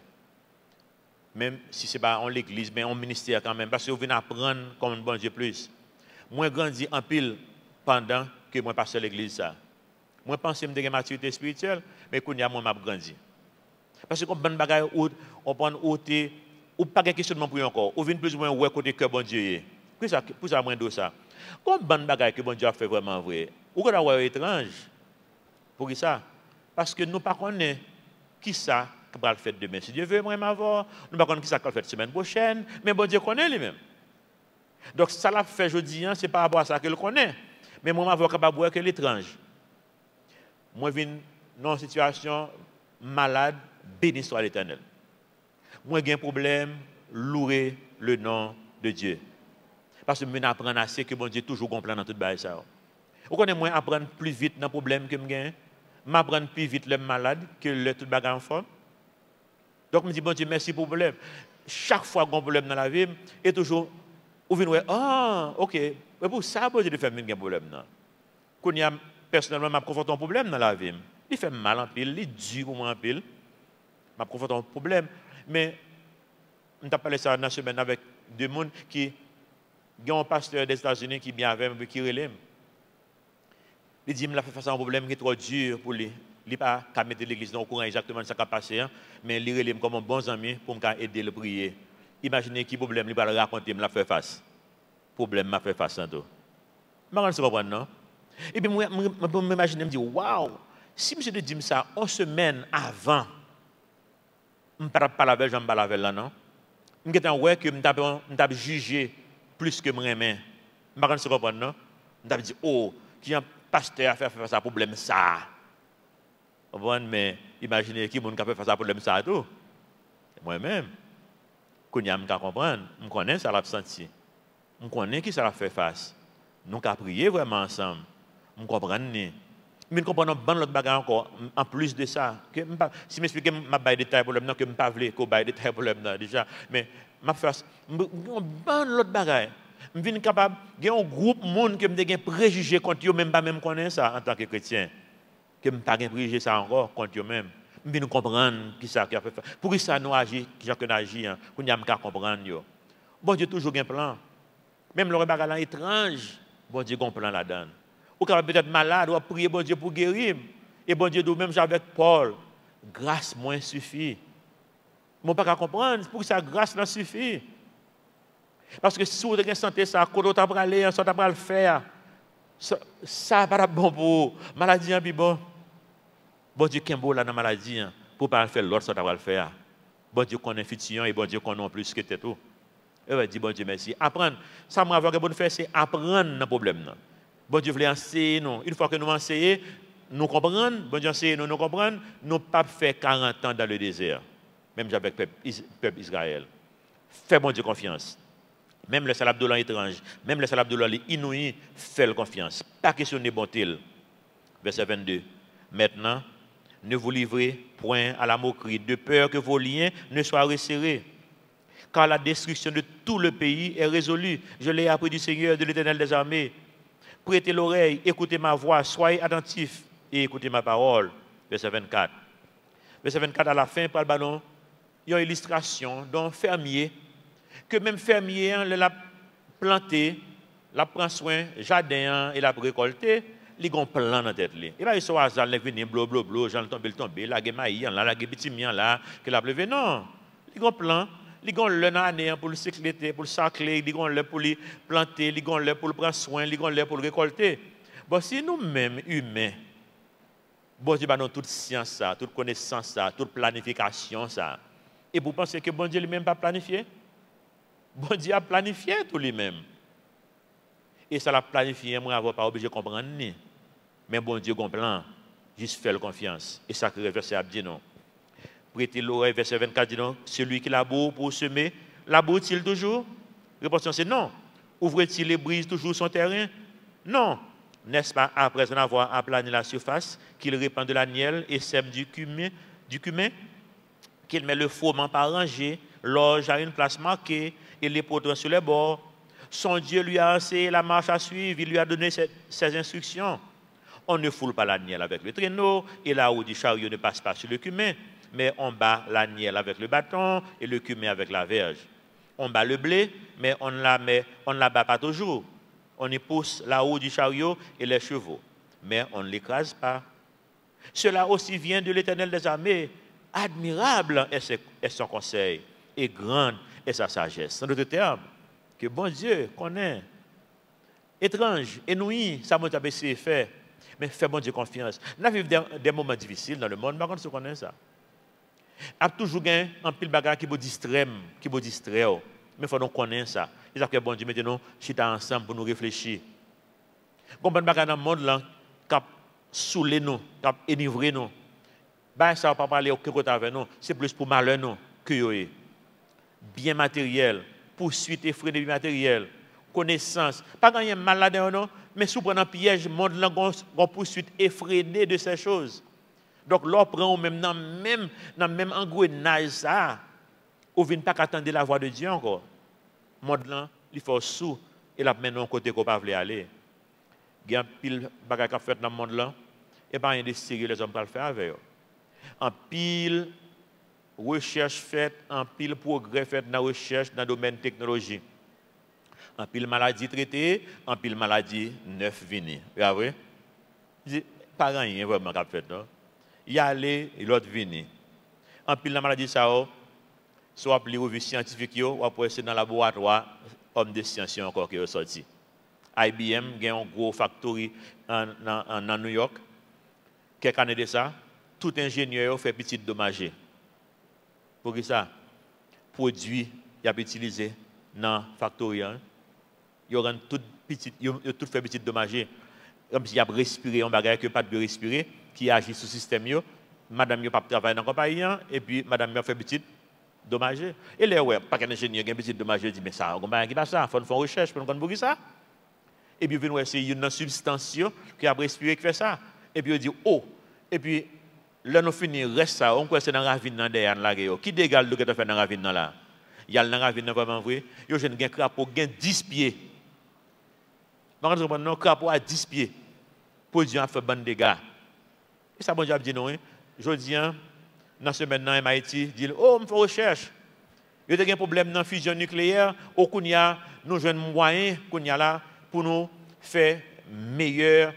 Même si ce n'est pas en l'église, mais en ministère quand même. Parce que vous venez apprendre comme un bon Dieu plus. Moi, je grandis en pile pendant que moi passe à l'église. Moi, je pense que j'ai une maturité spirituelle, mais quand je suis grandi. Parce que comme bon bagage, on prend ou pas de questionnement pour encore, ou vient plus ou moins ouais côté que bon Dieu. Pour ça, moins de ça. Comme bon bagage que bon Dieu a fait vraiment vrai, ou qu'on a étrange. Pour ça? Parce que nous ne connaissons pas qui ça va le faire demain. Si Dieu veut moi m'avoir, nous ne connaissons pas qui ça va le faire la semaine prochaine, mais bon Dieu connaît lui-même. Donc ça l'a fait aujourd'hui, c'est par rapport à ça qu'il connaît. Mais moi, je suis capable de voir que l'étrange. Moi, je viens dans une situation malade, béni soit l'Éternel. Moi, j'ai un problème, louer le nom de Dieu. Parce que je apprends assez que bon Dieu toujours comprend dans tout ça. Vous connaissez moi apprendre plus vite dans le problème que je gagne. M'apprendre plus vite le malade que le tout bagage en forme. Donc, je me dis, bon Dieu, merci pour le problème. Chaque fois qu'on a un problème dans la vie, et toujours, vous venez dire, ah, ok, mais pour ça, bon Dieu, de faire un problème. Quand il y a personnellement, je confronte un problème dans la vie. Il fait mal en pile, il est dur pour moi en pile. Je confronte un problème. Mais, on a parlé ça dans la semaine avec deux personnes qui ont un pasteur des États-Unis qui est bien avec moi, qui relève. Il dit, il a fait face à un problème qui est trop dur pour lui. Il n'a pas qu'à mettre l'église au courant exactement de ce qui a passé, mais il relève comme un bon ami pour m'aider à le prier. Imaginez quel problème il va le raconter, il m'a fait face. Problème m'a fait face en tout. Je ne comprends pas, non? Et puis, moi, je m'imagine, je me dis, waouh, si je dis ça une semaine avant, je ne parle pas la veille, je ne parle pas la veille là, non? Je me dis, je vais juger plus que moi-même. Je ne comprends pas, non? Je me dis, oh, qui a pasteur a fait face à problème ça. Mais imaginez qui a fait face à problème ça tout. Moi-même. Quand je comprends, je connais ça l'a senti. Je connais qui ça l'a fait face. Nous avons prié vraiment ensemble. Je comprends. Je comprends bon l'autre bagarre encore en plus de ça. Si je m'explique ma bail détail problème non que me pas vle ko bail détail problème déjà mais m'a fait bon l'autre bagarre. Je suis capable il y a un groupe monde que me des préjugés contre eux même pas même connaît ça en tant que chrétien. Que me pas préjugé ça encore contre eux même. Je viens comprendre qui ça qui a fait. Pour ça nous agir qui Jacques agit qu'on y a me comprendre yo. Bon Dieu toujours un plan. Même le bagarre étrange, bon Dieu a un plan là-dedans. Ou capable peut-être malade, ou prier bon Dieu pour guérir. Et bon Dieu, même avec Paul, grâce moins suffit. Mon pas comprendre, pour que ça grâce là suffit. Parce que si vous avez santé ça, quand vous avez aller, ça va le faire. Ça pas bon pour maladie puis bon. Bon Dieu qui est beau là dans maladie pour pas faire l'autre ça va le faire. Bon Dieu connaît futur et bon Dieu connaît plus que tout. Et va dire bon Dieu merci. Apprendre, ça moi avoir que bon faire c'est apprendre le problème là. Bon Dieu voulait enseigner nous. Une fois que nous enseignons, nous comprenons. Bon Dieu enseigne nous comprenons. Nous pas fait 40 ans dans le désert. Même avec le peuple Israël. Fais bon Dieu confiance. Même le salab de l'an étrange, même le salab de l'an inouï, fais confiance. Pas question de bonté. Verset 22. Maintenant, ne vous livrez point à la moquerie, de peur que vos liens ne soient resserrés. Car la destruction de tout le pays est résolue. Je l'ai appris du Seigneur, de l'Éternel des armées. Prêtez l'oreille, écoutez ma voix, soyez attentifs et écoutez ma parole. Verset 24. Verset 24 à la fin, par le ballon, il y a une illustration d'un fermier, que même fermier, l'a planté, l'a prend soin, jardin, et l'a récolté, il a un plan dans la tête. Et là, il sont hasard, il vient bleu, j'en tombe, là, il y a maïs, là, il y a petit mien, là, que la pleuve. Non, il a un plan. Ils ont le année pour le cycler, pour le sacler, ils ont le pour le planter, ils ont le pour le prendre soin, ils ont le pour le récolter. Bon, si nous-mêmes, humains, bon Dieu, nous toute science, ça, toute connaissance, ça, toute planification, ça. Et vous pensez que bon Dieu lui-même pas planifié? Bon Dieu a planifié tout lui-même. Et ça l'a planifié, moi, je ne pas obligé de comprendre. Mais bon Dieu comprend, juste faire confiance. Et ça que le verset a dit non. Prêtez l'oreille, verset 24 dit non. Celui qui laboure pour semer, laboure-t-il toujours? Réponse c'est non. Ouvre-t-il et brise toujours son terrain? Non. N'est-ce pas après en avoir aplani la surface, qu'il répand de la nielle et sème du cumin, qu'il met le fourment par rangée, l'orge à une place marquée et les poteaux sur les bords? Son Dieu lui a enseigné la marche à suivre, il lui a donné ses instructions. On ne foule pas la nielle avec le traîneau et la roue du chariot ne passe pas sur le cumin, mais on bat la nielle avec le bâton et le cumin avec la verge. On bat le blé, mais on ne la bat pas toujours. On y pousse la roue du chariot et les chevaux, mais on ne l'écrase pas. Cela aussi vient de l'Éternel des armées. Admirable est son conseil et grande est sa sagesse. En d'autres termes, que bon Dieu connaît. Étrange, inouï, ça m'a essayé de faire. Mais fais bon Dieu confiance. Nous vivons des moments difficiles dans le monde, mais on connaît ça. Il y a toujours un pile bagarre qui vous distrait, qui vous distrait. Mais il faut nous connaître ça. Il faut que bon Dieu mette nous ensemble pour nous réfléchir. Combien de bagarre dans le monde là, qui a saoulé nous, qui a enivré nous. Ben ça ne va pas parler au côté avec nous. C'est plus pour malheur nous que yo. Bien matériel, poursuite effrénée de matériel, connaissance. Pas gagner malade non, mais sous prenant piège, le monde là gon poursuite effrénée de ces choses. Donc l'on prend même dans même engrenage ça, ou vient pas attendre la voix de Dieu encore. Le monde là, il faut sous et la maintenant côté qu'on pas veut aller. Il y a pile bagage qu'a fait dans le monde là, et pas rien de sérieux les hommes pas le faire avec eux. En pile recherche faite, en pile progrès fait dans la recherche dans le domaine technologie. En pile maladie traitée, en pile maladie neuf venue. Vous voyez? Pas rien vraiment qu'a fait non. Il y a allé et l'autre venu. En pile la maladie ça soit appelé revue scientifique ou après c'est dans le laboratoire homme de sciences encore qui est sorti. IBM a un gros factory en New York. Quelques années de ça, tout ingénieur fait petit dommage. Pour que ça, produit, il a utilisé dans la factory. Il y a tout fait petit dommage. Comme s'il y a respiré un bagage que pas de respirer, qui agit sur le système. Madame n'a pas travaillé dans la compagnie, et puis madame a fait petit dommage. Et là, ouais, pas qu'un ingénieur qui a petit dommage, il dit, mais ça, on va faire ça, il faut faire une recherche pour nous ça. Et puis, il y a une substance qui a respiré qui fait ça. Et puis, il dit, oh, et puis, là, nous finissons, reste ça, on croit que c'est dans la ravine derrière la gueule. Qui dégage le que tu fait dans la ravine là? Il y a dans la ravine vraiment vrai. Il y a un crapaud qui a 10 pieds. Par exemple, un crapaud à 10 pieds. Pour Dieu a fait bon dégâts. Et ça, bon Dieu a dit non. Je dis, dans ce maintenant, MIT, dit, oh, on fait recherche. Il y a un problème dans la fusion nucléaire. Au Kounia, nous avons un moyen pour nous faire meilleure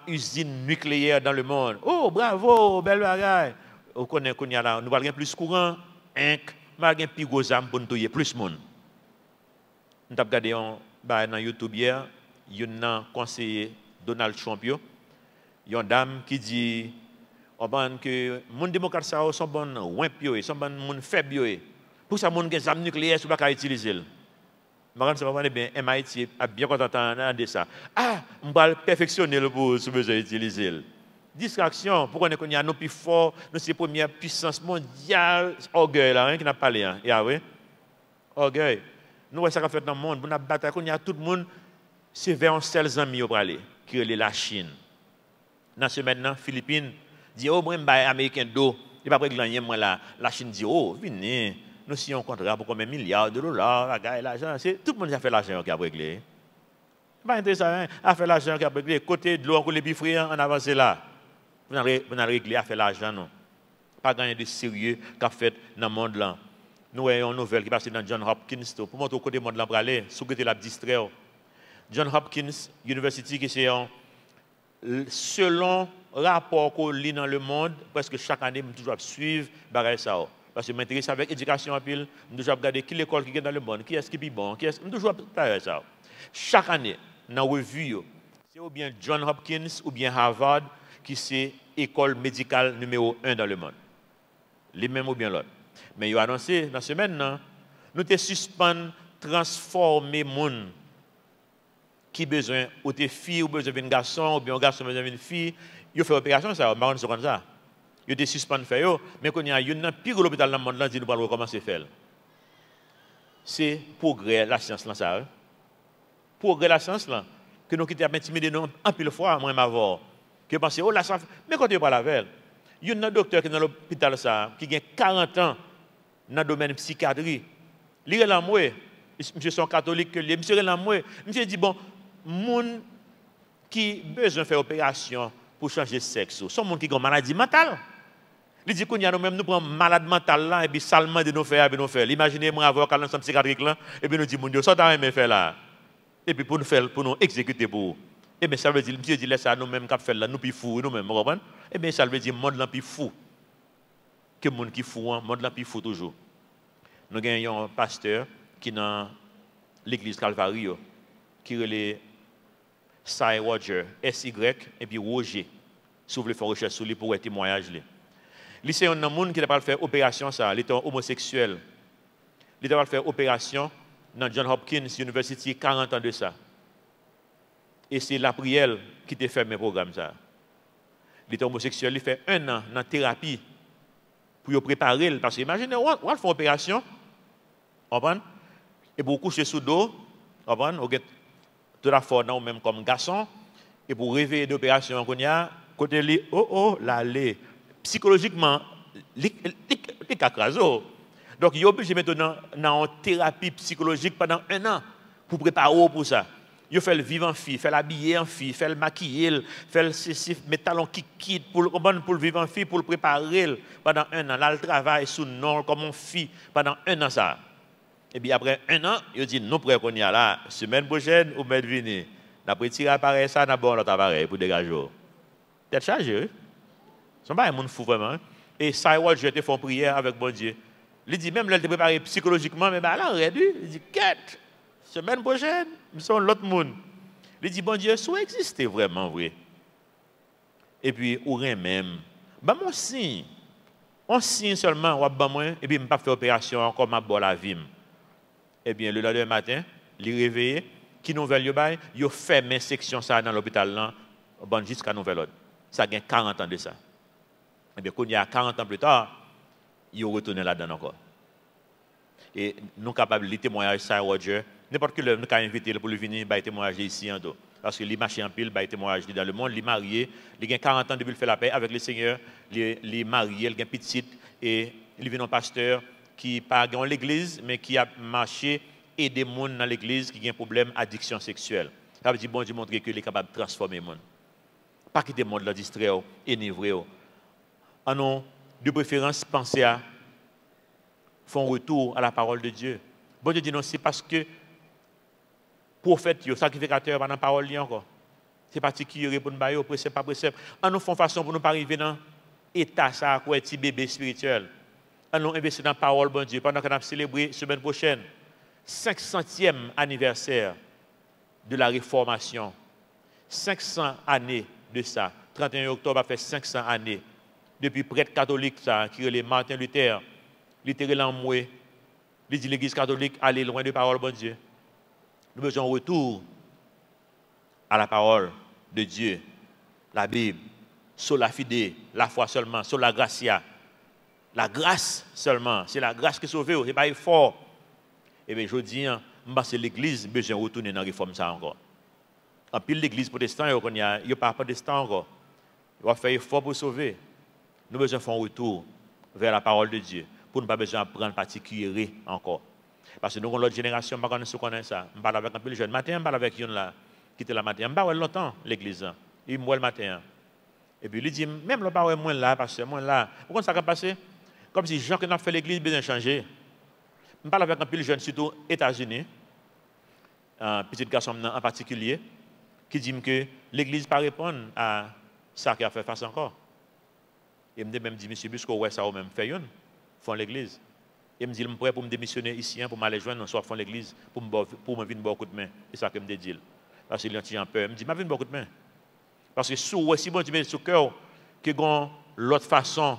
usine nucléaire dans le monde. Oh, bravo, belle bagaille. Au Kounia, là, nous avons plus courant, nous avons plus gros âmes pour nous tuer plus de monde. Nous avons regardé dans YouTube hier, il y a un conseiller Donald Trump. Il y a une dame qui dit que les démocrates sont bons, sont bons faibles. Pour ça, les gens qui ont des armes nucléaires, ils ne peuvent pas utiliser. Je MIT a bien content de ça. Ah, on va perfectionner pour ce besoin d'utiliser. Distraction, pour qu'on ait nos plus forts, nos premières puissances mondiales, orgueil, là, qui n'a pas parlé. Orgueil. Nous, ça fait dans le monde, on a bataille, il y a tout le monde, c'est vers un seul ami pour aller, qui est la Chine. Dans ce maintenant, Philippines dit, oh, moi, je suis américain d'eau, il n'y a pas de gagner, moi, là. La Chine dit, oh, venez. Nous signons un contrat pour combien de milliards de dollars, l'argent. Tout le monde a fait l'argent qui a réglé. Ce n'est pas intéressant, hein? A fait l'argent qui a réglé. Côté de l'eau, on les bifrés, on avance là. Vous avez réglé à faire l'argent, non. Pas gagner de sérieux qu'a fait dans le monde là. Nous avons une nouvelle qui passe dans John Hopkins, pour montrer au côté du monde là pour aller, sous côté la distraire. John Hopkins University, qui c'est selon le rapport qu'on lit dans le monde, presque chaque année, je toujours suivre ça. Parce que je m'intéresse avec l'éducation en pile, je toujours regarder qui l'école qui est dans le monde, qui est-ce qui est bon, qui est-ce je toujours faire ça. Chaque année, dans la revue, c'est ou bien John Hopkins ou bien Harvard qui c'est l'école médicale numéro 1 dans le monde. Les mêmes ou bien l'autre. Mais ils ont annoncé dans la semaine, nous te suspendons transformer les gens qui ont besoin, ou des filles, ou besoin d'un garçon, ou bien un garçon besoin d'une fille, ils ont fait l'opération, ça, on c'est comme ça. Ils ont été suspendus, mais quand il y a un pire hôpital dans le monde, là, nous allons recommencer à faire. C'est progrès la science, là, ça. Progrès la science, là, que nous quittons intimider nous un peu de fois, moi, m'avoir. Que penser, oh, la science, mais quand tu parles avec elle, il y a un docteur qui est dans l'hôpital, ça, qui a 40 ans dans le domaine de psychiatrie. Il est là, moi, monsieur son catholique, monsieur est là, moi, monsieur dit, bon, gens qui ont besoin de faire opération pour changer de sexe, sont gens qui ont une maladie mentale. Il dit qu'on y a nous-mêmes, nous prenons malade mental là, et puis salement de nous faire, et nous faire. Imaginez-moi avoir un ensemble psychiatrique là, et puis nous dit, mon Dieu, ça t'a aimé faire là. Et puis pour nous faire, pour nous exécuter pour vous. Et bien ça veut dire, monsieur dit, laisse ça nous-mêmes qui fait là, nous plus fous, nous-mêmes, vous comprenez? Et bien ça veut dire, monde là plus fou. Que le monde qui fou, monde là plus fou toujours. Nous avons un pasteur qui est dans l'église Calvario, qui est le Cy Roger, SY, et puis Roger. Si vous voulez faire recherche sur lui pour un témoignage. Il y a un monde qui a fait opération, ça, il est homosexuel. Il a fait opération dans John Hopkins University, 40 ans de ça. Et c'est la prière qui t'a fait mes programmes. Ça. Il est homosexuel, il fait 1 an dans thérapie pour préparer. Parce que imaginez, on va faire une opération, et pour coucher sous dos, on va tout la fois même comme garçon, et pour réveiller d'opération, côté lui, l'aller. Psychologiquement, il est craso. Donc, il est obligé maintenant dans une thérapie psychologique pendant 1 an pour préparer pour ça. Il fait le vivre en fille, fait l'habiller en fille, fait le maquiller, fait le mettre talon qui quitte pour le vivre en fille, pour le préparer pendant 1 an. Là, il travaille sous nom comme une fille pendant 1 an ça. Et puis après 1 an, il dit nous prêts qu'on y a là, semaine prochaine ou mettre venir. D'après tirer appareil ça, n'a bon l'autre appareil pour dégager. T'es chargé. Ce n'est pas un monde fou vraiment. Et ça, je te fais prière avec bon Dieu. Il dit même, elle te préparé psychologiquement, mais là, réduit. Il dit, quête, semaine prochaine, nous sommes l'autre monde. Il dit, bon Dieu, soit exister vraiment vrai. Et puis, ou rien même. Ben, mon signe. On signe seulement, on va moi, et puis, je ne vais pas faire opération encore, ma bonne la vie. Eh bien, le lendemain matin, il est réveillé, qui nouvelle il bail, il fait mes sections ça dans l'hôpital là, bon, jusqu'à nouvelle ordre. Ça a 40 ans de ça. Et bien, quand il y a 40 ans plus tard, il retourné là-dedans encore. Et nous capables de témoigner ça, Roger, n'importe qui nous a invité pour lui venir, il témoigner ici en dos. Parce que il marché en pile, il témoignage dans le monde, il est marié, il a 40 ans depuis qu'il fait la paix avec le Seigneur, il est marié, il a une petite, et il vient un pasteur qui pas dans l'église, mais qui a marché et des gens dans l'église qui ont un problème d'addiction sexuelle. Ça veut dire bon Dieu montre qu'il est capable de transformer les gens. Pas quitter le monde là distrait et enivré. En non, de préférence, penser à faire un retour à la parole de Dieu. Bon Dieu dit non, c'est parce que prophète, sacrificateur, pas dans la parole encore. C'est particulier pour nous bailler, précepte pas précepte. En nous faisons façon pour nous pas arriver dans l'état ça, quoi, petit bébé spirituel. En nous investir dans la parole, bon Dieu, pendant qu'on a célébré semaine prochaine, 500e anniversaire de la Réformation. 500 années de ça. 31 octobre a fait 500 années. Depuis prêtre catholique, ça, qui est Martin Luther, littéralement moué, il dit l'église catholique, aller loin de la parole, bon Dieu. Nous besoin de retour à la parole de Dieu, la Bible, sur la fide, la foi seulement, sur la gracia. La grâce seulement, c'est la grâce qui sauve, ce n'est pas effort. Et bien, je dis, c'est l'église qui a besoin de retourner dans la réforme ça encore. En pile l'église protestante, il n'y a pas protestant encore. Il va faire effort pour sauver. Nous avons besoin de faire un retour vers la parole de Dieu pour ne pas besoin de prendre particulier encore. Parce que nous avons l'autre génération, nous ne connaissons ça. Je parle avec un peu de jeunes. Matin, je parle avec une là, qui était la matin. Je parle longtemps l'église. Il me le matin. Et puis il dit, même le parole moins là, parce que moins là. Pourquoi ça va passer? Comme si les gens qui ont fait l'église besoin de changer. Je parle avec un peu de jeunes, surtout aux États-Unis, un petit garçon en particulier, qui dit que l'église ne peut pas répondre à ça qui a fait face encore. Et me même dit, monsieur Busco, ouais, ça a même fait une, font l'église. Et me dit, je suis prêt pour me démissionner ici, pour m'aller joindre, soit font l'église, pour me venir beaucoup de main. C'est ça que me dit. Parce qu'il a peur. Il me dit, je vais beaucoup de main. Parce que si bon Dieu met sur le cœur, que l'autre façon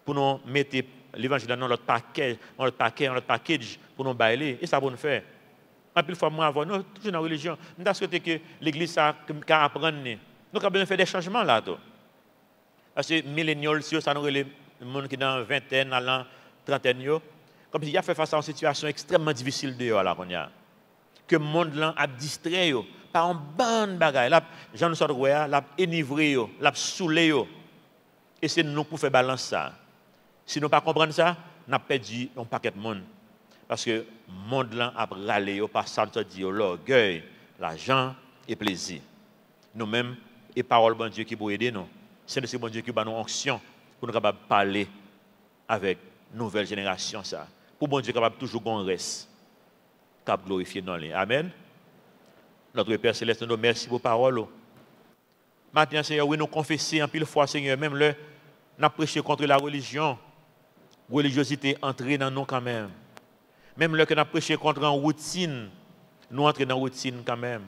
pour nous mettre l'évangile dans notre paquet, notre package, pour nous bailer, et ça va nous faire. En plus, moi, avant, nous, toujours dans la religion, nous avons souhaité que l'église apprenne. Nous avons besoin de faire des changements là. Parce que les millénials, ça nous les gens qui sont dans vingtaine, allant trentaine, comme s'il a fait face à une situation extrêmement difficile dehors là qu'on a. Que le monde là a distrait par un bon bagage. Là, Jean nous sort l'a enivré, l'a saoulé. Et c'est nous pour faire balance ça. Si nous ne comprenons pas ça, nous avons perdu un paquet de monde. Parce que le monde là a râlé par ça, l'orgueil, l'argent et le plaisir. Nous-mêmes, et parole bon Dieu qui peut aider nous. C'est le bon Dieu qui va nous onction pour nous capables parler avec la nouvelle génération. Ça. Pour bon Dieu capable toujours qu'on reste, capable glorifier dans les. Amen. Notre Père Céleste, nous merci pour parole. Maintenant, Seigneur, oui, nous confesser en pile fois, Seigneur, même le, nous prêché contre la religion. Religiosité entrer dans nous quand même. Même le que nous prêché contre une routine, nous entrer dans la routine quand même.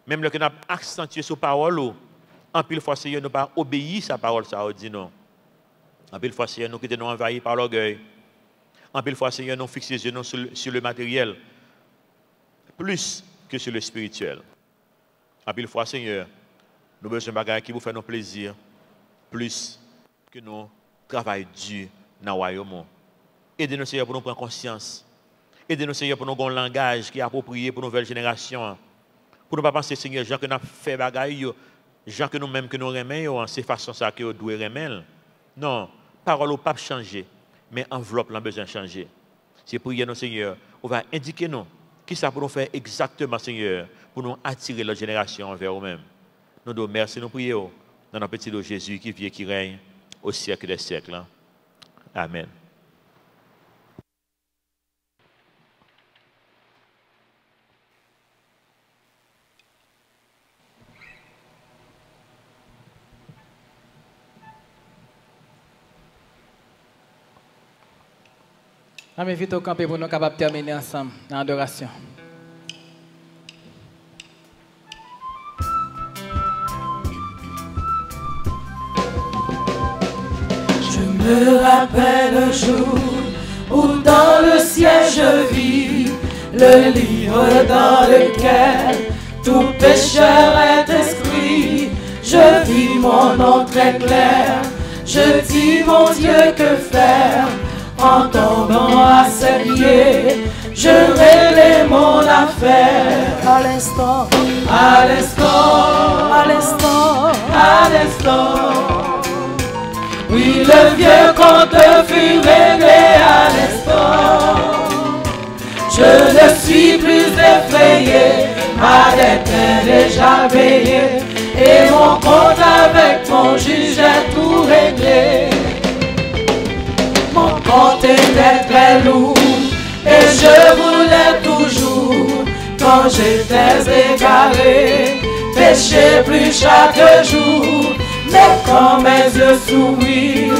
Même le que nous accentué sur parole, en pile fois, Seigneur, nous pas obéir à sa parole, ça dit non. En pile fois, Seigneur, nous qui nous envahis par l'orgueil. En pile fois, Seigneur, nous fixons les yeux sur le matériel, plus que sur le spirituel. En pile fois, Seigneur, nous avons besoin de bagages qui vous font nos plaisirs, plus que nous travaillons dur dans le royaume. Aidez-nous, Seigneur, pour nous prendre conscience. Aidez-nous, Seigneur, pour nous avoir un langage qui est approprié pour la nouvelle génération. Pour ne pas penser, Seigneur, gens que nous avons fait bagaille, gens que nous-mêmes que nous remettons, c'est façon ça que nous devons remettre. Non, parole au pape changer, mais enveloppe a besoin de changer. C'est prier nous, Seigneur, on va indiquer nous qui ça pour nous faire exactement, Seigneur, pour nous attirer la génération vers nous-mêmes. Nous devons merci, nous prions dans notre petit nom Jésus qui vit et qui règne au siècle des siècles. Amen. Je m'invite au campé pour nous capables de terminer ensemble dans l'adoration. Je me rappelle un jour où dans le ciel je vis le livre dans lequel tout pécheur est inscrit. Je vis mon nom très clair, je dis mon Dieu que faire. En tombant à ses pieds, je réglais mon affaire. À l'instant, à l'instant, à l'instant, à l'instant. Oui, le vieux compte fut réglé à l'instant. Je ne suis plus effrayé, ma dette est déjà payée. Et mon compte avec mon juge est tout réglé. Mon compte était très lourd et je voulais toujours, quand j'étais égaré, pécher plus chaque jour. Mais quand mes yeux s'ouvrirent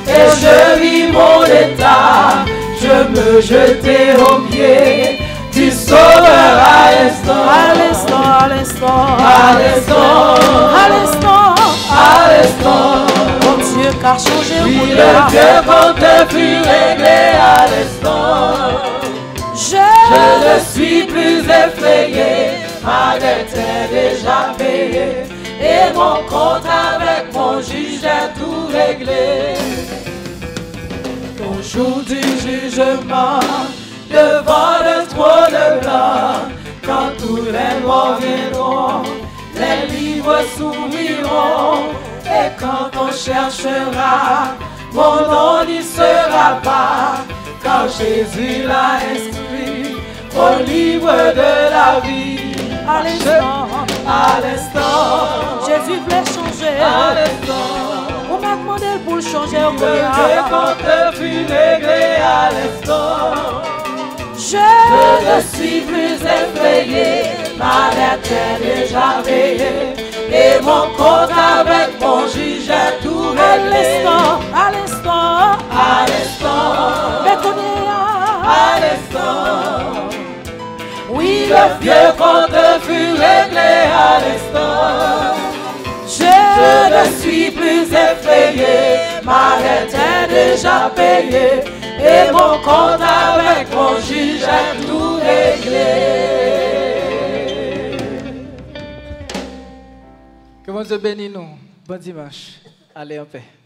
et je vis mon état, je me jetai aux pieds du Sauveur à l'instant, à l'instant, à l'instant, à l'instant, à l'instant, à l'instant. Mon Dieu qu'a changé au bout de la vieux compte fut réglé à l'instant. Je ne suis plus effrayé, ma dette est déjà payée. Et mon compte avec mon juge est tout réglé. Au jour du jugement, devant le trône blanc, quand tous les morts viendront, les livres s'ouvriront. Et quand on cherchera, mon nom n'y sera pas, car Jésus l'a inscrit au livre de la vie. À l'instant, à l'instant, Jésus voulait changer. À l'instant, on m'a demandé pour le changer. Le compte fut réglé à l'instant. Je ne suis plus effrayé, ma dette est déjà payée. Et mon compte avec mon juge est tout réglé. À l'instant, à l'instant, à l'instant. Oui, le vieux compte fut réglé à l'instant. Je ne suis plus effrayé, ma dette est déjà payée. Et mon compte avec mon juge est tout réglé. Que bon Dieu bénisse nous. Bon dimanche. Allez en paix.